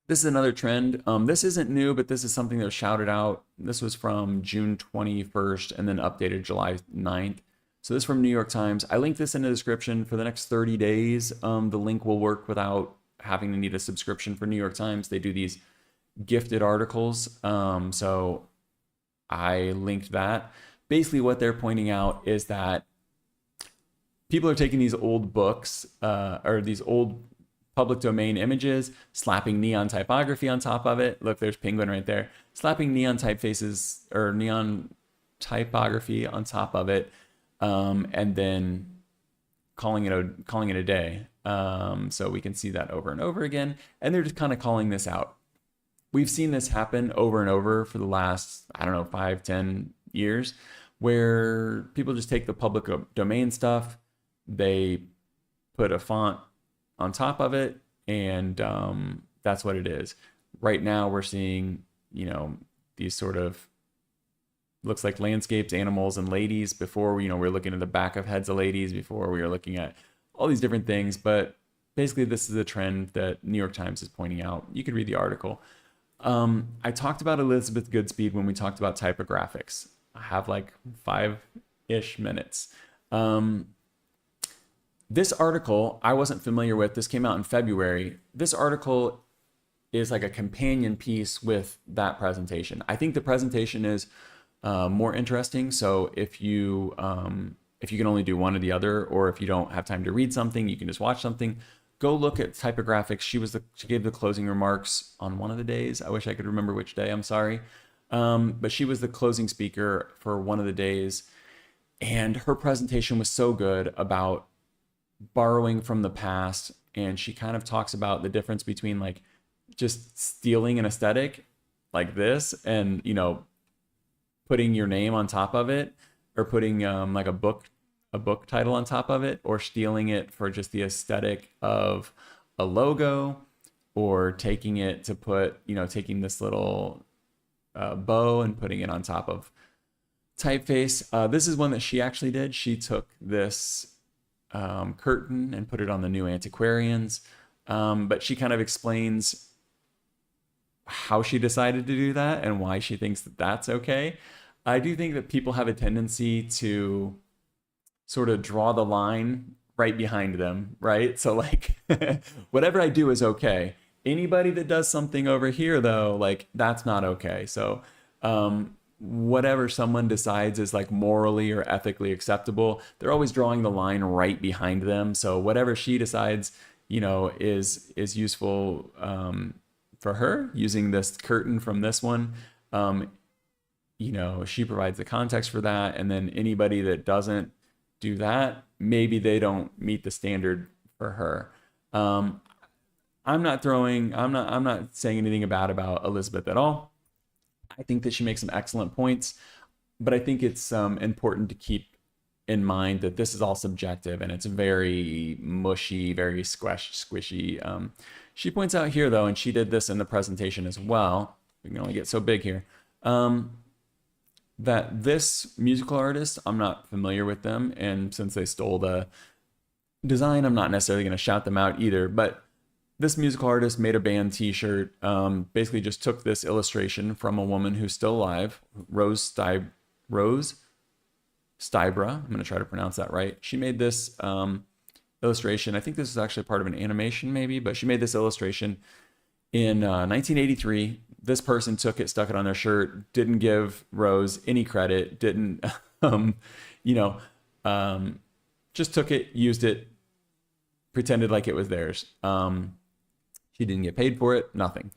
This is another trend. This isn't new, but this is something that was shouted out. This was from June 21st and then updated July 9th. So this is from New York Times. I linked this in the description for the next 30 days. The link will work without having to need a subscription for New York Times. They do these gifted articles. So I linked that. Basically what they're pointing out is that people are taking these old books or these old public domain images, slapping neon typography on top of it. Look, there's Penguin right there. Slapping neon typefaces or neon typography on top of it, and then calling it a day. So we can see that over and over again. And they're just kind of calling this out. We've seen this happen over and over for the last, 5, 10 years, where people just take the public domain stuff, they put a font on top of it, and that's what it is. Right now we're seeing, these sort of, looks like landscapes, animals, and ladies. Before, we were looking at the back of heads of ladies. Before, we were looking at all these different things. But basically, this is a trend that New York Times is pointing out. You could read the article. I talked about Elizabeth Goodspeed when we talked about typographics. I have like 5-ish minutes. This article I wasn't familiar with. This came out in February. This article is like a companion piece with that presentation. I think the presentation is more interesting. So if you can only do one or the other, or if you don't have time to read something, you can just watch something. Go look at typographics. She gave the closing remarks on one of the days. I wish I could remember which day. I'm sorry, but she was the closing speaker for one of the days, and her presentation was so good about borrowing from the past. And she kind of talks about the difference between like just stealing an aesthetic like this and putting your name on top of it, or putting like a book title on top of it, or stealing it for just the aesthetic of a logo, or taking it to put taking this little bow and putting it on top of typeface. This is one that she actually did. She took this curtain and put it on the New Antiquarians, but she kind of explains how she decided to do that and why she thinks that that's okay. I do think that people have a tendency to sort of draw the line right behind them, right? So like whatever I do is okay. Anybody that does something over here though, like that's not okay. So whatever someone decides is like morally or ethically acceptable, they're always drawing the line right behind them. So whatever she decides, is useful for her, using this curtain from this one, she provides the context for that. And then anybody that doesn't do that, maybe they don't meet the standard for her. I'm not saying anything bad about Elizabeth at all. I think that she makes some excellent points, but I think it's important to keep in mind that this is all subjective and it's very mushy, very squishy. She points out here though, and she did this in the presentation as well, we can only get so big here, that this musical artist, I'm not familiar with them, and since they stole the design, I'm not necessarily going to shout them out either, but this musical artist made a band t-shirt, basically just took this illustration from a woman who's still alive, Rose Stybra. I'm going to try to pronounce that right. She made this illustration. I think this is actually part of an animation maybe, but she made this illustration in 1983. This person took it, stuck it on their shirt, didn't give Rose any credit, didn't, just took it, used it, pretended like it was theirs. She didn't get paid for it, nothing.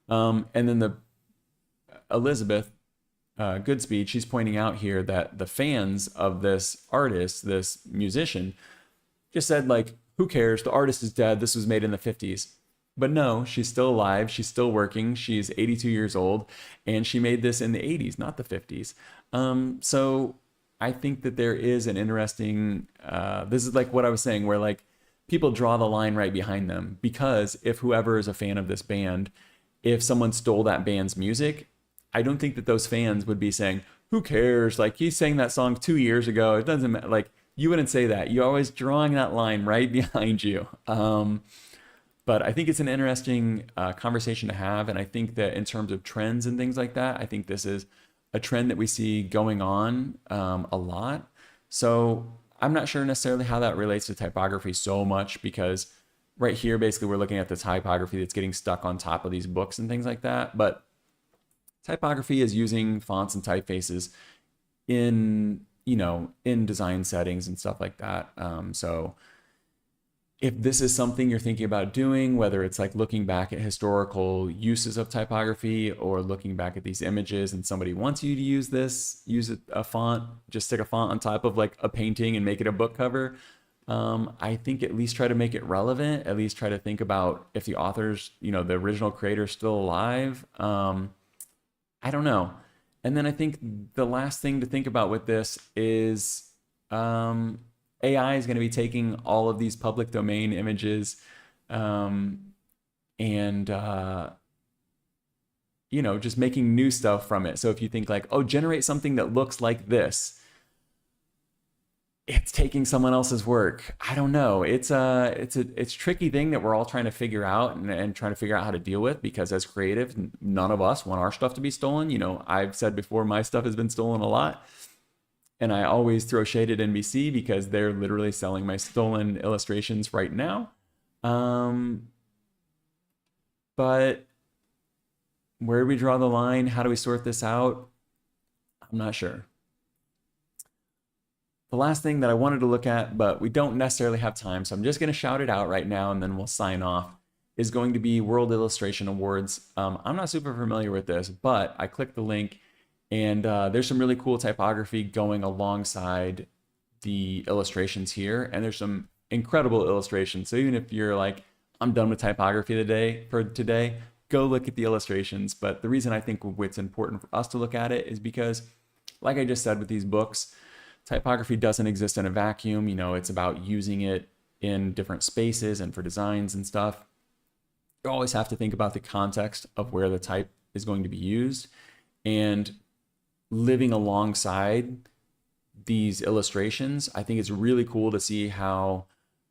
And then the Elizabeth Goodspeed, she's pointing out here that the fans of this artist, this musician, just said like, who cares? The artist is dead. This was made in the 50s. But no, she's still alive. She's still working. She's 82 years old, and she made this in the 80s, not the 50s. So I think that there is an interesting, this is like what I was saying, where like people draw the line right behind them, because if whoever is a fan of this band, if someone stole that band's music, I don't think that those fans would be saying, who cares? Like, he sang that song 2 years ago. It doesn't matter. Like, you wouldn't say that. You're always drawing that line right behind you. But I think it's an interesting conversation to have. And I think that in terms of trends and things like that, I think this is a trend that we see going on a lot. So I'm not sure necessarily how that relates to typography so much, because right here, basically, we're looking at the typography that's getting stuck on top of these books and things like that. But typography is using fonts and typefaces in design settings and stuff like that. So if this is something you're thinking about doing, whether it's like looking back at historical uses of typography or looking back at these images and somebody wants you to use a font, just stick a font on top of like a painting and make it a book cover. I think at least try to make it relevant, at least try to think about if the author's, the original creator is still alive. I don't know. And then I think the last thing to think about with this is AI is going to be taking all of these public domain images and just making new stuff from it. So if you think like, oh, generate something that looks like this, it's taking someone else's work. I don't know. It's a tricky thing that we're all trying to figure out and trying to figure out how to deal with, because as creative, none of us want our stuff to be stolen. I've said before, my stuff has been stolen a lot. And I always throw shade at NBC because they're literally selling my stolen illustrations right now. But where do we draw the line? How do we sort this out? I'm not sure. The last thing that I wanted to look at, but we don't necessarily have time, so I'm just going to shout it out right now and then we'll sign off, is going to be World Illustration Awards. I'm not super familiar with this, but I clicked the link and there's some really cool typography going alongside the illustrations here, and there's some incredible illustrations. So even if you're like, I'm done with typography today, go look at the illustrations. But the reason I think it's important for us to look at it is because, like I just said with these books, typography doesn't exist in a vacuum. It's about using it in different spaces and for designs and stuff. You always have to think about the context of where the type is going to be used, and living alongside these illustrations. I think it's really cool to see how,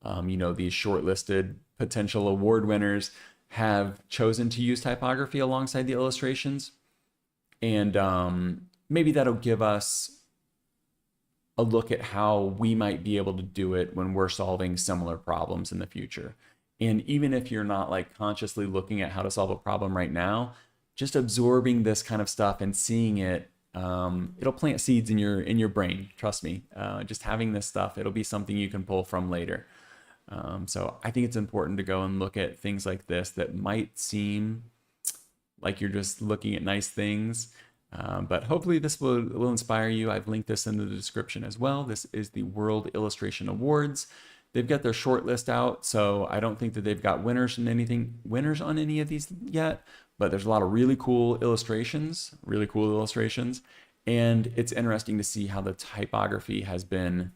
these shortlisted potential award winners have chosen to use typography alongside the illustrations. And maybe that'll give us a look at how we might be able to do it when we're solving similar problems in the future. And even if you're not like consciously looking at how to solve a problem right now, just absorbing this kind of stuff and seeing it, it'll plant seeds in your brain. Trust me. Just having this stuff, it'll be something you can pull from later. So I think it's important to go and look at things like this that might seem like you're just looking at nice things. But hopefully this will inspire you. I've linked this in the description as well. This is the World Illustration Awards. They've got their short list out, so I don't think that they've got winners on any of these yet, but there's a lot of really cool illustrations, and it's interesting to see how the typography has been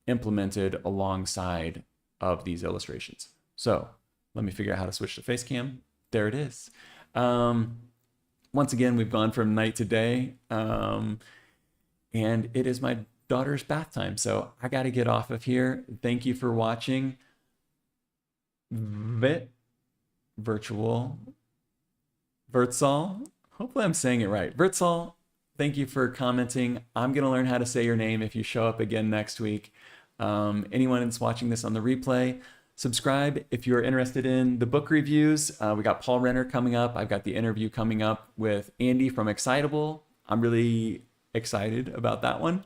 implemented alongside of these illustrations. So let me figure out how to switch to face cam. There it is. Once again, we've gone from night to day, and it is my daughter's bath time, so I got to get off of here. Thank you for watching. Virtual Virtsal. Hopefully I'm saying it right. Virtsal, thank you for commenting. I'm going to learn how to say your name if you show up again next week. Anyone that's watching this on the replay, subscribe if you're interested in the book reviews. We got Paul Renner coming up. I've got the interview coming up with Andy from Excitable. I'm really excited about that one.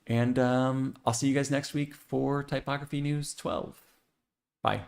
And I'll see you guys next week for Typography News 12. Bye.